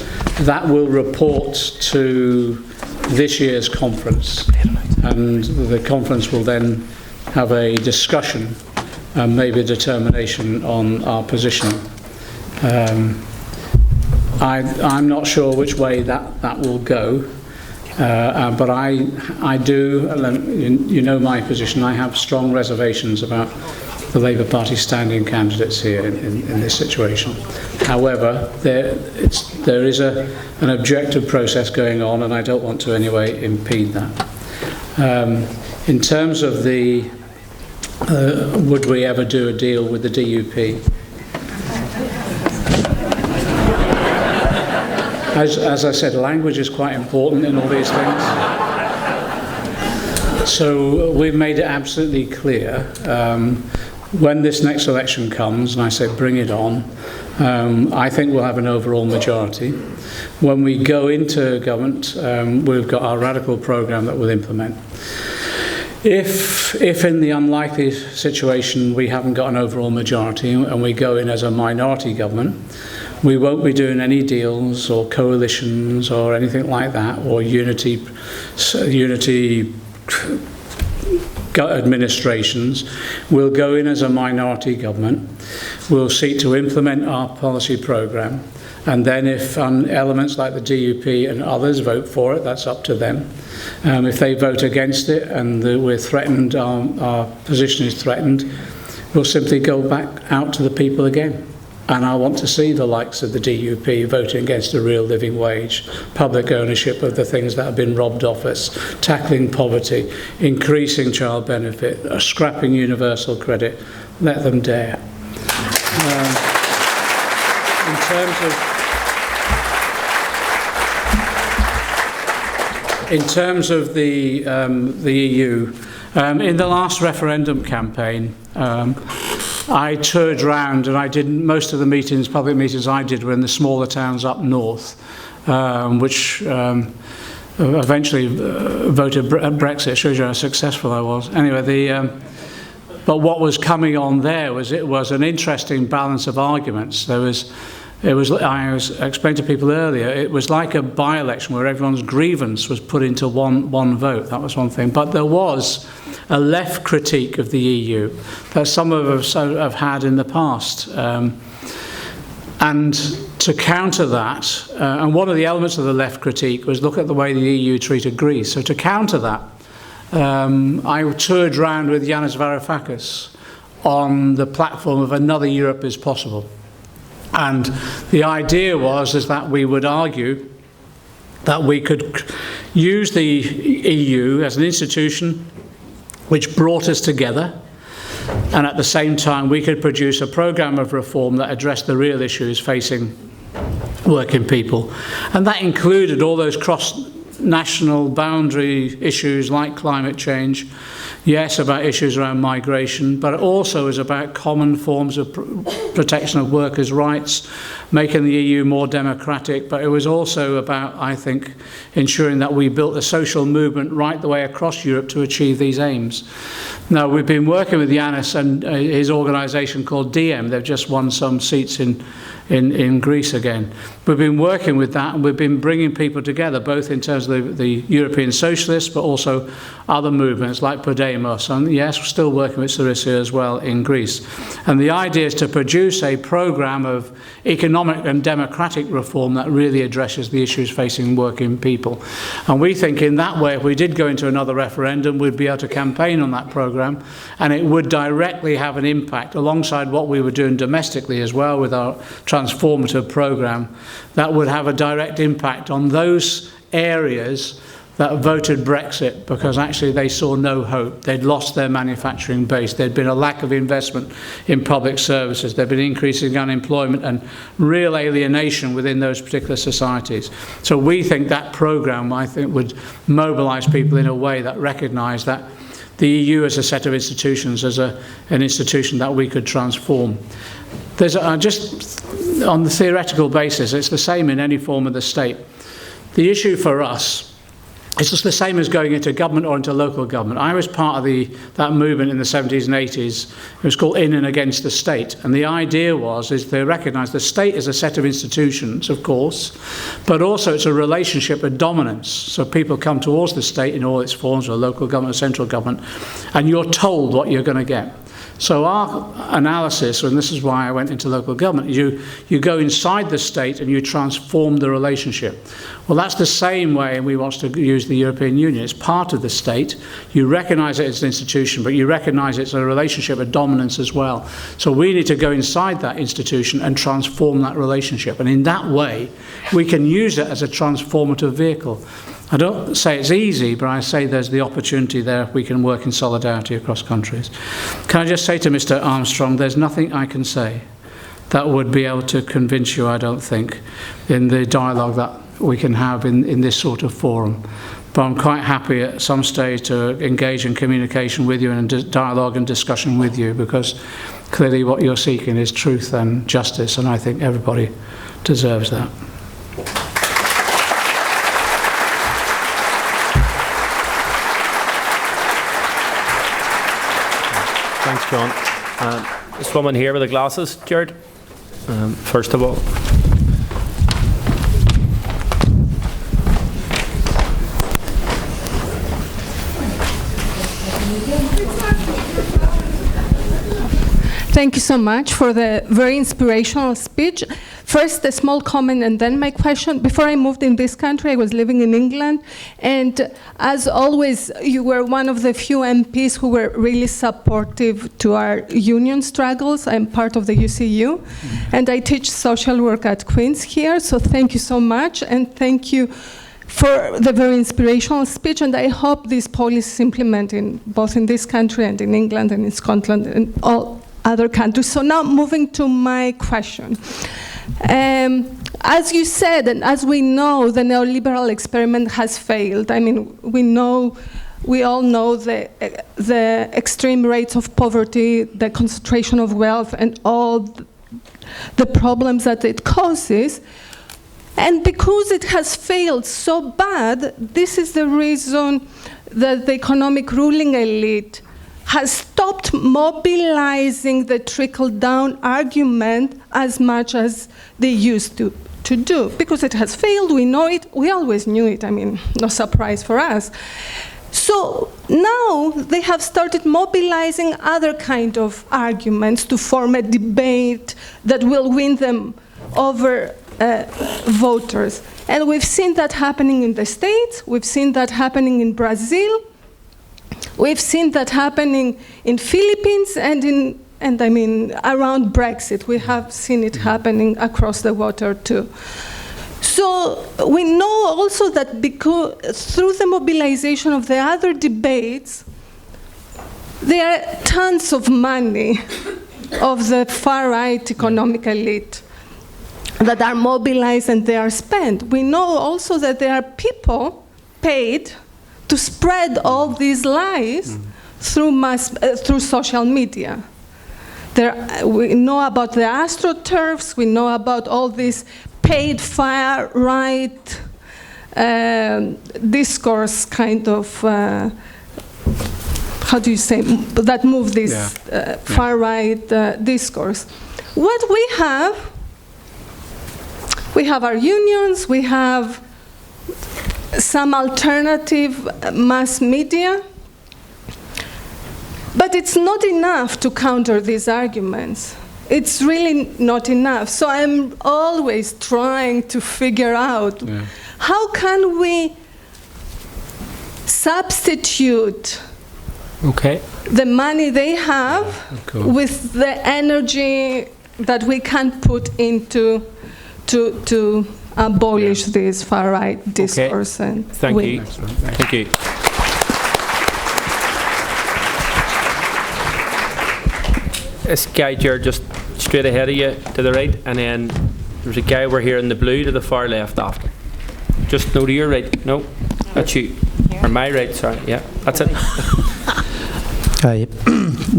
That will report to this year's conference, and the conference will then have a discussion and maybe a determination on our position. I'm not sure which way that will go, but I do, you know my position, I have strong reservations about the Labour Party standing candidates here in this situation. However, there is an objective process going on, and I don't want to in any way impede that. In terms of would we ever do a deal with the DUP? As I said, language is quite important in all these things. So we've made it absolutely clear when this next election comes, and I say bring it on, I think we'll have an overall majority. When we go into government, we've got our radical programme that we'll implement. If in the unlikely situation we haven't got an overall majority and we go in as a minority government, we won't be doing any deals or coalitions or anything like that, or unity administrations. We'll go in as a minority government. We'll seek to implement our policy programme, and then if elements like the DUP and others vote for it, that's up to them. If they vote against it and we're threatened, our position is threatened, we'll simply go back out to the people again. And I want to see the likes of the DUP voting against a real living wage, public ownership of the things that have been robbed off us, tackling poverty, increasing child benefit, scrapping universal credit. Let them dare. In terms of the EU, in the last referendum campaign, I toured round, and I did most of the meetings, public meetings I did were in the smaller towns up north, which eventually voted Brexit. It shows you how successful I was. Anyway, but what was coming on there was an interesting balance of arguments. I was explained to people earlier, it was like a by-election where everyone's grievance was put into one vote. That was one thing. But there was a left critique of the EU that some of us have had in the past. And to counter that, and one of the elements of the left critique was look at the way the EU treated Greece. So to counter that, I toured around with Yanis Varoufakis on the platform of another Europe is possible. And the idea was that we would argue that we could use the EU as an institution which brought us together, and at the same time we could produce a programme of reform that addressed the real issues facing working people. And that included all those cross-national boundary issues like climate change, yes, about issues around migration, but it also is about common forms of protection of workers' rights, making the EU more democratic, but it was also about, I think, ensuring that we built a social movement right the way across Europe to achieve these aims. Now, we've been working with Yanis and his organisation called DM. They've just won some seats in Greece again. We've been working with that, and we've been bringing people together, both in terms of the European socialists, but also other movements like Podemos, and yes, we're still working with Syriza as well in Greece. And the idea is to produce a programme of economic and democratic reform that really addresses the issues facing working people. And we think in that way, if we did go into another referendum, we'd be able to campaign on that programme, and it would directly have an impact alongside what we were doing domestically as well with our transformative programme, that would have a direct impact on those areas that voted Brexit because actually they saw no hope. They'd lost their manufacturing base. There'd been a lack of investment in public services. There'd been increasing unemployment and real alienation within those particular societies. So we think that programme, I think, would mobilise people in a way that recognise that the EU as a set of institutions, as an institution that we could transform. There's just on the theoretical basis, it's the same in any form of the state. The issue for us, it's just the same as going into government or into local government. I was part of that movement in the 70s and 80s. It was called In and Against the State. And the idea is to recognise the state as a set of institutions, of course, but also it's a relationship of dominance. So people come towards the state in all its forms, or local government or central government, and you're told what you're going to get. So our analysis, and this is why I went into local government, you go inside the state and you transform the relationship. Well, that's the same way we want to use the European Union. It's part of the state. You recognise it as an institution, but you recognise it's a relationship of dominance as well. So we need to go inside that institution and transform that relationship. And in that way, we can use it as a transformative vehicle. I don't say it's easy, but I say there's the opportunity there if we can work in solidarity across countries. Can I just say to Mr. Armstrong, there's nothing I can say that would be able to convince you, I don't think, in the dialogue that we can have in this sort of forum. But I'm quite happy at some stage to engage in communication with you and dialogue and discussion with you, because clearly what you're seeking is truth and justice, and I think everybody deserves that. Thanks, John. This woman here with the glasses, Jared, first of all. Thank you so much for the very inspirational speech. First, a small comment and then my question. Before I moved in this country, I was living in England, and as always, you were one of the few MPs who were really supportive to our union struggles. I'm part of the UCU, and I teach social work at Queen's here, so thank you so much, and thank you for the very inspirational speech, and I hope this policy is implemented both in this country and in England and in Scotland and all other countries. So now moving to my question. As you said, and as we know, the neoliberal experiment has failed. I mean, we all know the extreme rates of poverty, the concentration of wealth, and all the problems that it causes. And because it has failed so bad, this is the reason that the economic ruling elite has stopped mobilizing the trickle-down argument as much as they used to do. Because it has failed, we know it, we always knew it, I mean, no surprise for us. So now they have started mobilizing other kind of arguments to form a debate that will win them over voters. And we've seen that happening in the States, we've seen that happening in Brazil, we've seen that happening in Philippines and I mean around Brexit. We have seen it happening across the water too. So we know also that because through the mobilization of the other debates, there are tons of money of the far-right economic elite that are mobilized and they are spent. We know also that there are people paid to spread all these lies through social media. We know about the astroturfs, we know about all these paid far-right discourse kind of, how do you say, that move this far-right discourse. What we have our unions, we have some alternative mass media. But it's not enough to counter these arguments. It's really not enough. So I'm always trying to figure out how can we substitute the money they have with the energy that we can put into to abolish this far-right discourse. And Thank you. Thank you. This guy here just straight ahead of you to the right, and then there's a guy over here in the blue to the far left after. Just no, to your right. No, that's you. Or my right, sorry. Yeah, that's it. Hi,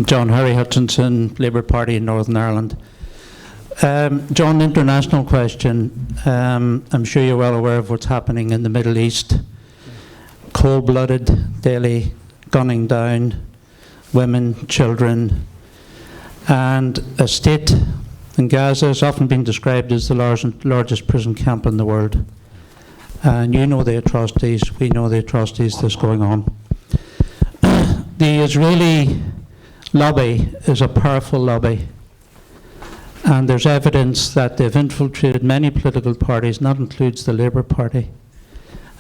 John Harry Hutchinson, Labour Party in Northern Ireland. John, international question. I'm sure you're well aware of what's happening in the Middle East. Cold-blooded, daily gunning down women, children, and a state in Gaza has often been described as the largest prison camp in the world. And you know the atrocities, we know the atrocities that's going on. The Israeli lobby is a powerful lobby, and there's evidence that they've infiltrated many political parties, and that includes the Labour Party.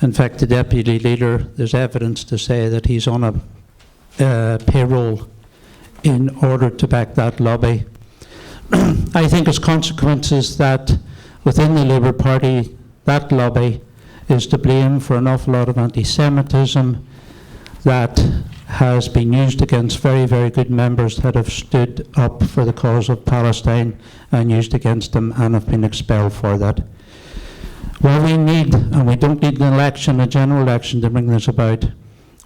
In fact, the deputy leader, there's evidence to say that he's on a payroll in order to back that lobby. I think as consequences that within the Labour Party, that lobby is to blame for an awful lot of anti-Semitism that has been used against very, very good members that have stood up for the cause of Palestine and used against them and have been expelled for that. What we need, and we don't need an election, a general election to bring this about,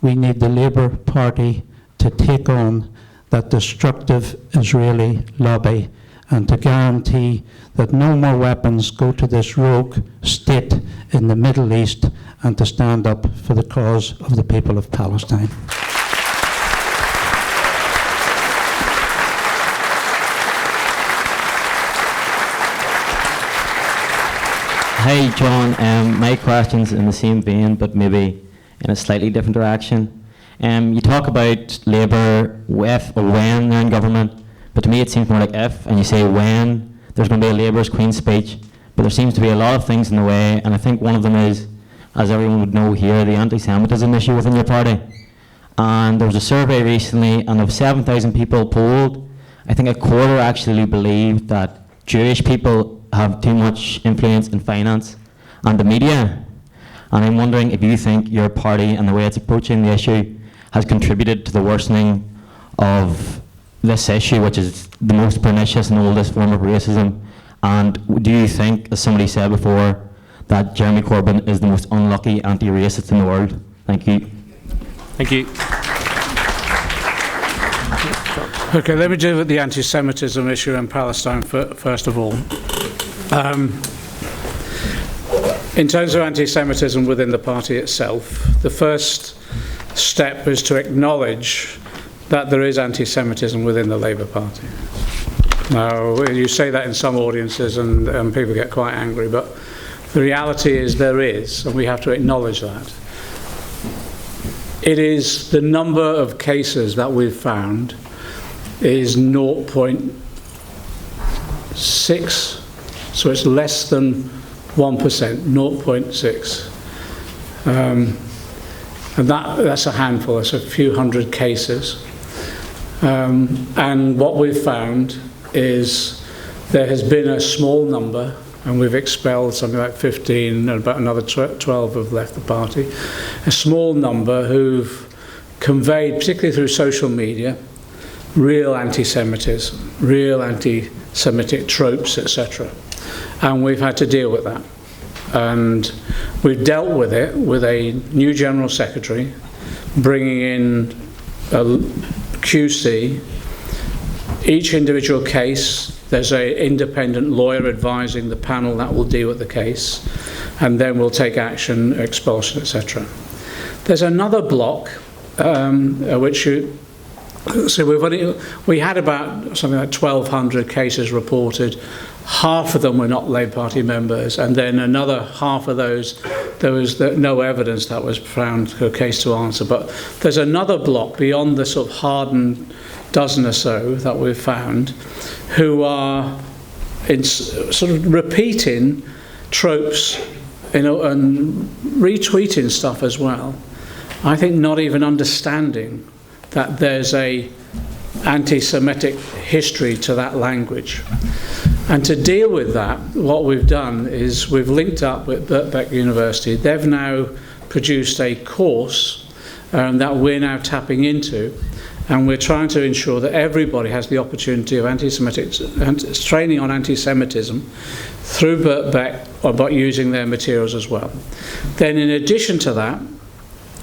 we need the Labour Party to take on that destructive Israeli lobby and to guarantee that no more weapons go to this rogue state in the Middle East, and to stand up for the cause of the people of Palestine. Hi John, my question's in the same vein but maybe in a slightly different direction. You talk about Labour if or when they're in government, but to me it seems more like if, and you say when there's going to be a Labour's Queen's speech, but there seems to be a lot of things in the way, and I think one of them is, as everyone would know here, the anti-Semitism issue within your party. And there was a survey recently, and of 7,000 people polled, I think a quarter actually believed that Jewish people have too much influence in finance and the media. And I'm wondering if you think your party and the way it's approaching the issue has contributed to the worsening of this issue, which is the most pernicious and oldest form of racism. And do you think, as somebody said before, that Jeremy Corbyn is the most unlucky anti-racist in the world? Thank you. Thank you. Okay, let me deal with the anti-Semitism issue in Palestine first of all. In terms of anti-Semitism within the party itself, the first step is to acknowledge that there is anti-Semitism within the Labour Party. Now, you say that in some audiences and people get quite angry, but the reality is there is, and we have to acknowledge that. It is the number of cases that we've found is 0.6, so it's less than 1%, 0.6. And that's a handful, it's a few hundred cases. And what we've found is there has been a small number, and we've expelled something like 15, and about another 12 have left the party, a small number who've conveyed, particularly through social media, real anti-Semitism, real anti-Semitic tropes, etc. And we've had to deal with that. And we've dealt with it with a new General Secretary, bringing in a QC. Each individual case, there's an independent lawyer advising the panel that will deal with the case, and then we'll take action, expulsion, etc. There's another block, which we had about something like 1,200 cases reported. Half of them were not Labour Party members, and then another half of those there was no evidence that was found a case to answer. But there's another block beyond the sort of hardened dozen or so that we've found, who are sort of repeating tropes, and retweeting stuff as well. I think not even understanding that there's a anti-Semitic history to that language. And to deal with that, what we've done is we've linked up with Birkbeck University. They've now produced a course that we're now tapping into, and we're trying to ensure that everybody has the opportunity of training on anti-Semitism through Birkbeck, but using their materials as well. Then in addition to that,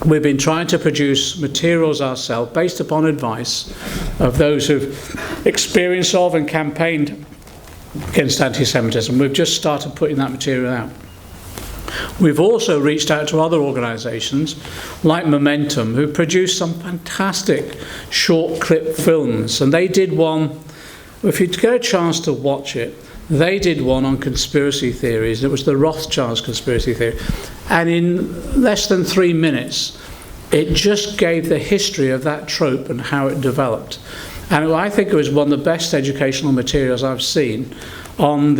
we've been trying to produce materials ourselves based upon advice of those who've experienced of and campaigned against anti-Semitism. We've just started putting that material out. We've also reached out to other organisations like Momentum, who produced some fantastic short clip films, and they did one, if you get a chance to watch it, they did one on conspiracy theories. It was the Rothschilds conspiracy theory, and in less than 3 minutes it just gave the history of that trope and how it developed. And I think it was one of the best educational materials I've seen on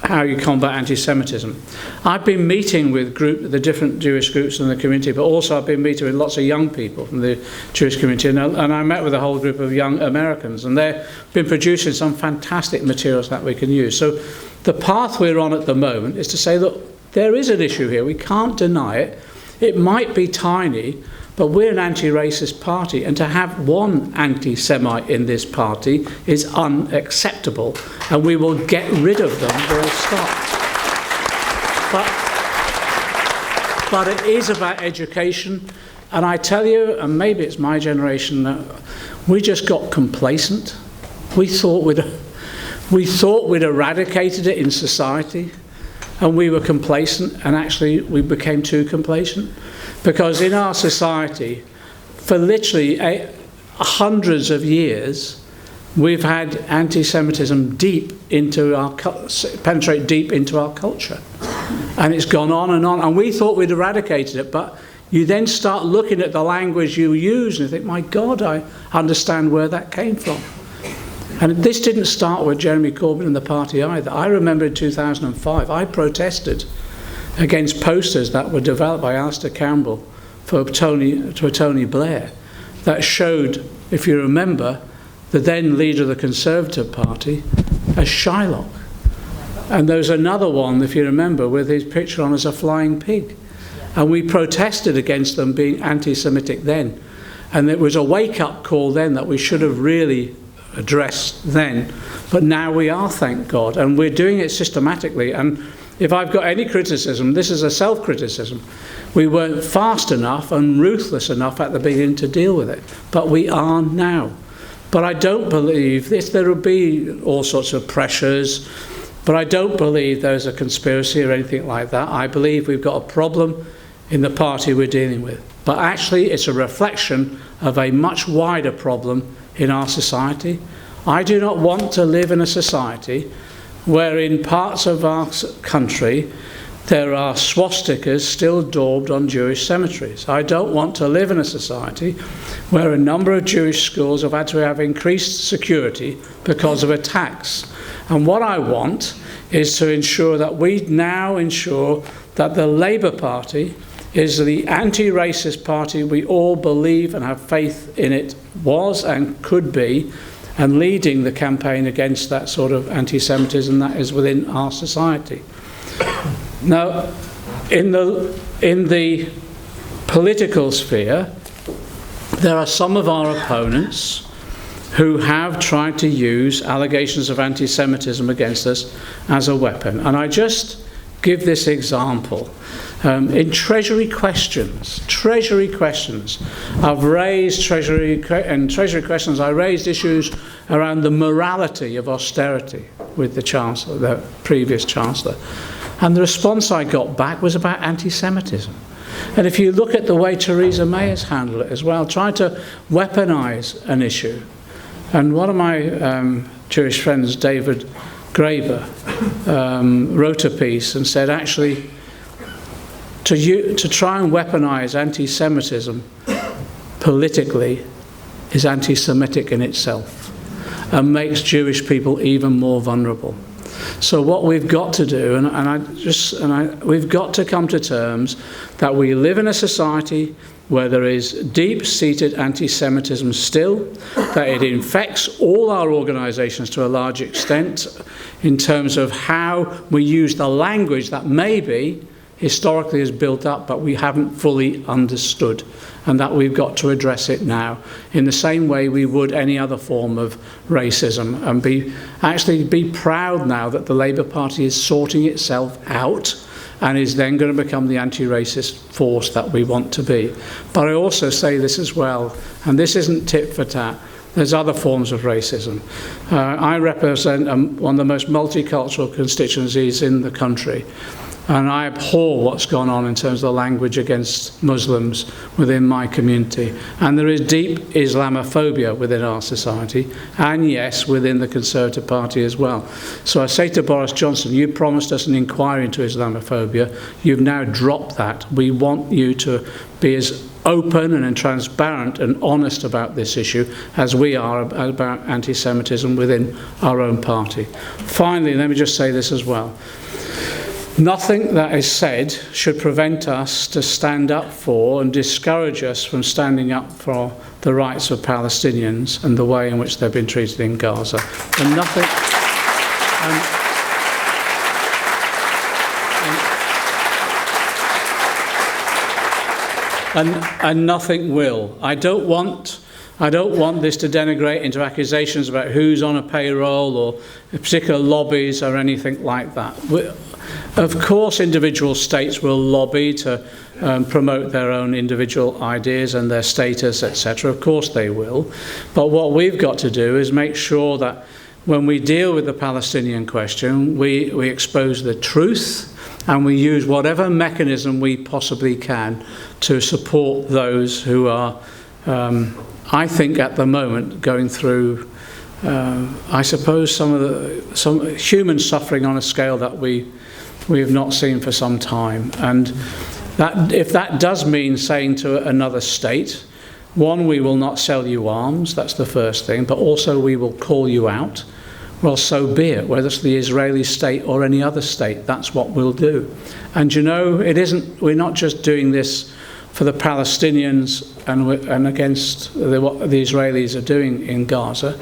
how you combat anti-Semitism. I've been meeting with the different Jewish groups in the community, but also I've been meeting with lots of young people from the Jewish community, and I met with a whole group of young Americans, and they've been producing some fantastic materials that we can use. So the path we're on at the moment is to say, look, there is an issue here, we can't deny it. It might be tiny, but we're an anti-racist party, and to have one anti-Semite in this party is unacceptable, and we will get rid of them full stop. But it is about education, and I tell you, and maybe it's my generation, we just got complacent. We thought we'd eradicated it in society, and we were complacent, and actually we became too complacent. Because in our society, for literally hundreds of years, we've had anti-Semitism penetrate deep into our culture. And it's gone on, and we thought we'd eradicated it, but you then start looking at the language you use and you think, my God, I understand where that came from. And this didn't start with Jeremy Corbyn and the party either. I remember in 2005, I protested against posters that were developed by Alistair Campbell for Tony Blair that showed, if you remember, the then leader of the Conservative Party as Shylock. And there's another one, if you remember, with his picture on as a flying pig. And we protested against them being anti-Semitic then. And it was a wake-up call then that we should have really addressed then. But now we are, thank God, and we're doing it systematically. And if I've got any criticism, this is a self-criticism. We weren't fast enough and ruthless enough at the beginning to deal with it, but we are now. But I don't believe this. There will be all sorts of pressures, but I don't believe there's a conspiracy or anything like that. I believe we've got a problem in the party we're dealing with. But actually, it's a reflection of a much wider problem in our society. I do not want to live in a society where in parts of our country there are swastikas still daubed on Jewish cemeteries. I don't want to live in a society where a number of Jewish schools have had to have increased security because of attacks. And what I want is to ensure that we now ensure that the Labour Party is the anti-racist party we all believe and have faith in it was and could be, and leading the campaign against that sort of anti-Semitism that is within our society. Now, in the political sphere, there are some of our opponents who have tried to use allegations of anti-Semitism against us as a weapon. And I just give this example. In Treasury questions, I've raised Treasury questions, I raised issues around the morality of austerity with the Chancellor, the previous Chancellor. And the response I got back was about anti-Semitism. And if you look at the way Theresa May has handled it as well, trying to weaponise an issue. And one of my Jewish friends, David Graeber, wrote a piece and said, actually, To try and weaponise anti-Semitism politically is anti-Semitic in itself and makes Jewish people even more vulnerable. So what we've got to do, we've got to come to terms that we live in a society where there is deep-seated anti-Semitism still, that it infects all our organisations to a large extent in terms of how we use the language that maybe historically is built up but we haven't fully understood, and that we've got to address it now in the same way we would any other form of racism, and actually be proud now that the Labour Party is sorting itself out and is then going to become the anti-racist force that we want to be. But I also say this as well, and this isn't tit for tat, there's other forms of racism. I represent one of the most multicultural constituencies in the country, and I abhor what's gone on in terms of the language against Muslims within my community. And there is deep Islamophobia within our society, and yes, within the Conservative Party as well. So I say to Boris Johnson, you promised us an inquiry into Islamophobia. You've now dropped that. We want you to be as open and transparent and honest about this issue as we are about anti-Semitism within our own party. Finally, let me just say this as well. Nothing that is said should prevent us to stand up for and discourage us from standing up for the rights of Palestinians and the way in which they've been treated in Gaza. And nothing... And nothing will. I don't want this to denigrate into accusations about who's on a payroll or particular lobbies or anything like that. Of course, individual states will lobby to promote their own individual ideas and their status, etc. Of course they will. But what we've got to do is make sure that when we deal with the Palestinian question, we expose the truth and we use whatever mechanism we possibly can to support those who are, I think at the moment, going through, I suppose, some human suffering on a scale that we have not seen for some time. And that, if that does mean saying to another state, one, we will not sell you arms, that's the first thing, but also we will call you out, well, so be it, whether it's the Israeli state or any other state, that's what we'll do. And you know, we're not just doing this for the Palestinians and against what the Israelis are doing in Gaza,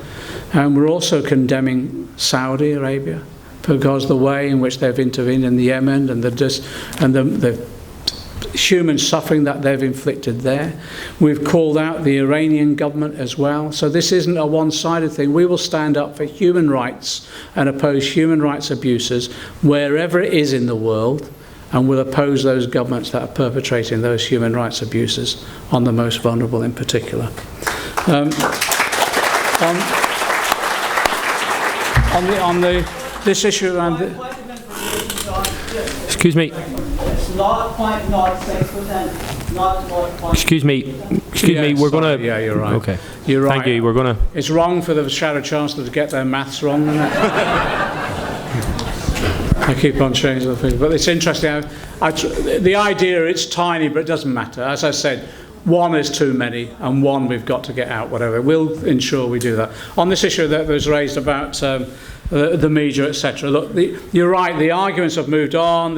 and we're also condemning Saudi Arabia, because the way in which they've intervened in the Yemen and the human suffering that they've inflicted there. We've called out the Iranian government as well. So this isn't a one-sided thing. We will stand up for human rights and oppose human rights abuses wherever it is in the world, and will oppose those governments that are perpetrating those human rights abuses on the most vulnerable in particular. This issue around excuse me. Excuse me. We're going to... Yeah, you're right. Okay. You're right. Thank you. We're going to... It's wrong for the Shadow Chancellor to get their maths wrong, isn't it? I keep on changing the things. But it's interesting. The idea, it's tiny, but it doesn't matter. As I said, one is too many, and one we've got to get out, whatever. We'll ensure we do that. On this issue that was raised about the media, etc. Look, you're right. The arguments have moved on.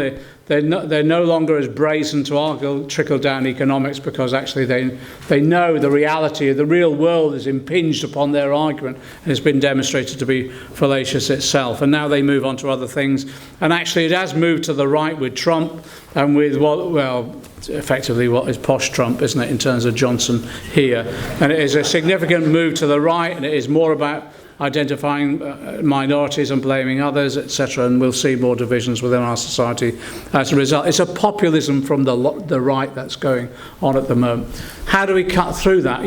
They're no longer as brazen to argue trickle-down economics, because actually they know the reality of the real world is impinged upon their argument and has been demonstrated to be fallacious itself. And now they move on to other things. And actually it has moved to the right with Trump and with, effectively what is posh Trump, isn't it, in terms of Johnson here. And it is a significant move to the right, and it is more about identifying minorities and blaming others, etc., and we'll see more divisions within our society as a result. It's a populism from the right that's going on at the moment. How do we cut through that?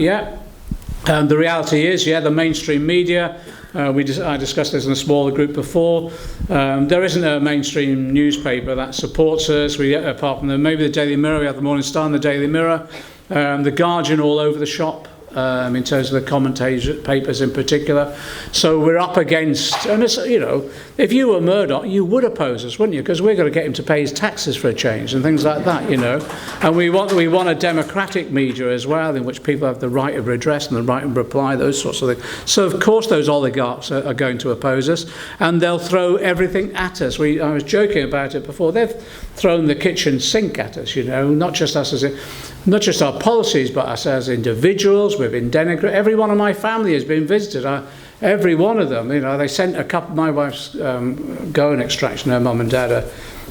The reality is, the mainstream media, I discussed this in a smaller group before, there isn't a mainstream newspaper that supports us, apart from maybe the Daily Mirror. We have the Morning Star and the Daily Mirror, the Guardian all over the shop, in terms of the commentator papers in particular. So we're up against, and it's, you know, if you were Murdoch, you would oppose us, wouldn't you? Because we're going to get him to pay his taxes for a change and things like that, you know. And we want a democratic media as well, in which people have the right of redress and the right of reply, those sorts of things. So of course those oligarchs are going to oppose us, and they'll throw everything at us. I was joking about it before. They've thrown the kitchen sink at us, you know, not just our policies, but us as individuals. We've been denigrated. Every one of my family has been visited. Every one of them, you know, they sent a couple. My wife's Goan extraction. Her mum and dad are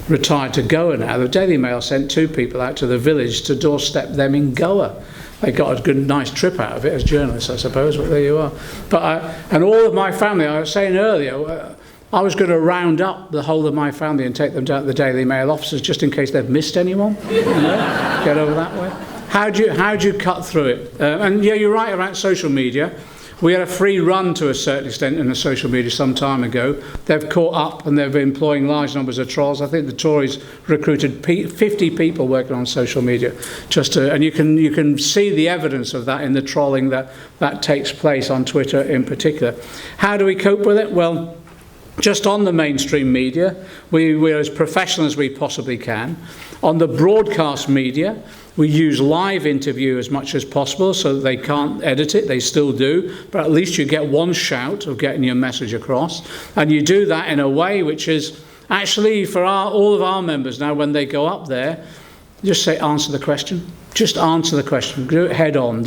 retired to Goa now. The Daily Mail sent 2 people out to the village to doorstep them in Goa. They got a good, nice trip out of it as journalists, I suppose. But there you are. But and all of my family, I was saying earlier, I was going to round up the whole of my family and take them down to the Daily Mail offices just in case they've missed anyone. You know, get over that way. How do you cut through it? And yeah, you're right about social media. We had a free run to a certain extent in the social media some time ago. They've caught up and they've been employing large numbers of trolls. I think the Tories recruited 50 people working on social media, and you can see the evidence of that in the trolling that takes place on Twitter in particular. How do we cope with it? Well, just on the mainstream media, we're as professional as we possibly can. On the broadcast media, we use live interview as much as possible so that they can't edit it. They still do, but at least you get one shout of getting your message across. And you do that in a way which is actually for all of our members now, when they go up there, just say, answer the question. Just answer the question. Do it head on.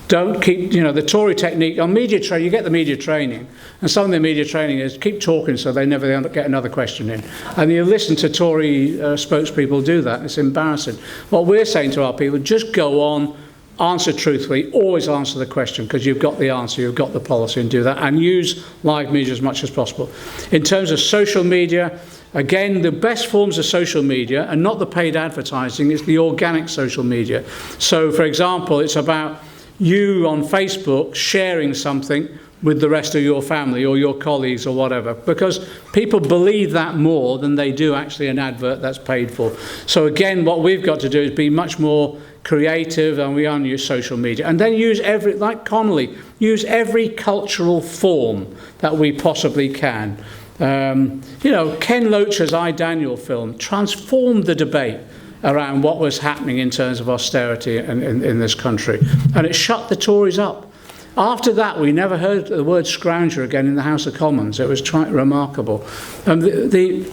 Don't keep, you know, the Tory technique on media training. You get the media training, and some of the media training is keep talking so they never get another question in. And you listen to Tory spokespeople do that. It's embarrassing. What we're saying to our people: just go on, answer truthfully, always answer the question, because you've got the answer, you've got the policy, and do that, and use live media as much as possible. In terms of social media, again, the best forms of social media, and not the paid advertising, is the organic social media. So, for example, it's about you on Facebook sharing something with the rest of your family or your colleagues or whatever, because people believe that more than they do actually an advert that's paid for. So again, what we've got to do is be much more creative, and we use social media, and then use like Connolly, use every cultural form that we possibly can. You know, Ken Loach's I, Daniel film transformed the debate around what was happening in terms of austerity in this country. And it shut the Tories up. After that, we never heard the word scrounger again in the House of Commons. It was remarkable. And the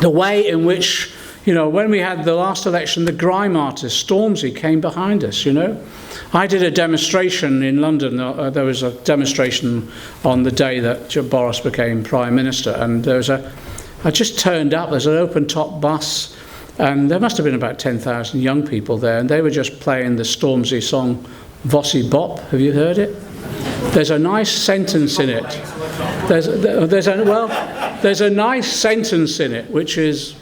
way in which, you know, when we had the last election, the grime artist, Stormzy, came behind us, you know. I did a demonstration in London. There was a demonstration on the day that Boris became Prime Minister. And I just turned up. There's an open-top bus. And there must have been about 10,000 young people there, and they were just playing the Stormzy song, Vossi Bop. Have you heard it? There's a nice sentence in it. There's a nice sentence in it, which is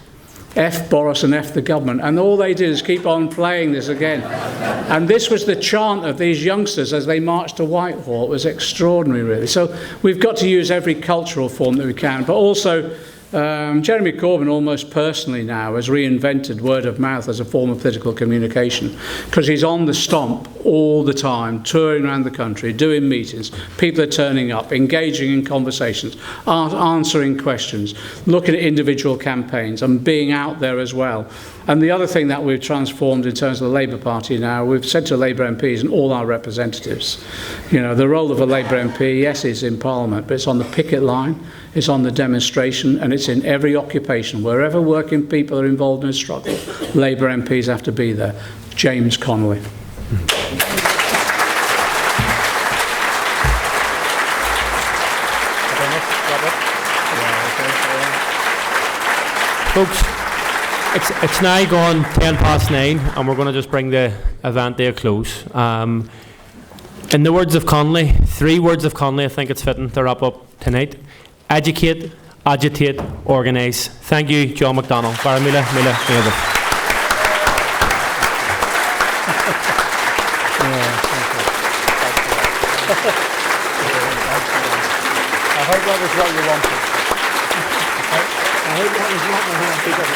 F Boris and F the government. And all they did is keep on playing this again. And this was the chant of these youngsters as they marched to Whitehall. It was extraordinary, really. So we've got to use every cultural form that we can, but also Jeremy Corbyn almost personally now has reinvented word of mouth as a form of political communication, because he's on the stomp all the time, touring around the country, doing meetings. People are turning up, engaging in conversations, answering questions, looking at individual campaigns and being out there as well. And the other thing that we've transformed in terms of the Labour Party now, we've said to Labour MPs and all our representatives, you know, the role of a Labour MP, yes, is in Parliament, but it's on the picket line, it's on the demonstration, and it's in every occupation. Wherever working people are involved in a struggle, Labour MPs have to be there. James Connolly. Folks, it's now gone 9:10, and we're going to just bring the event to a close. In the words of Connolly, 3 words of Connolly, I think it's fitting to wrap up tonight: educate, agitate, organise. Thank you, John McDonnell. Baramila, Mila, Mila. I hope that was what you wanted. I hope that was what you wanted.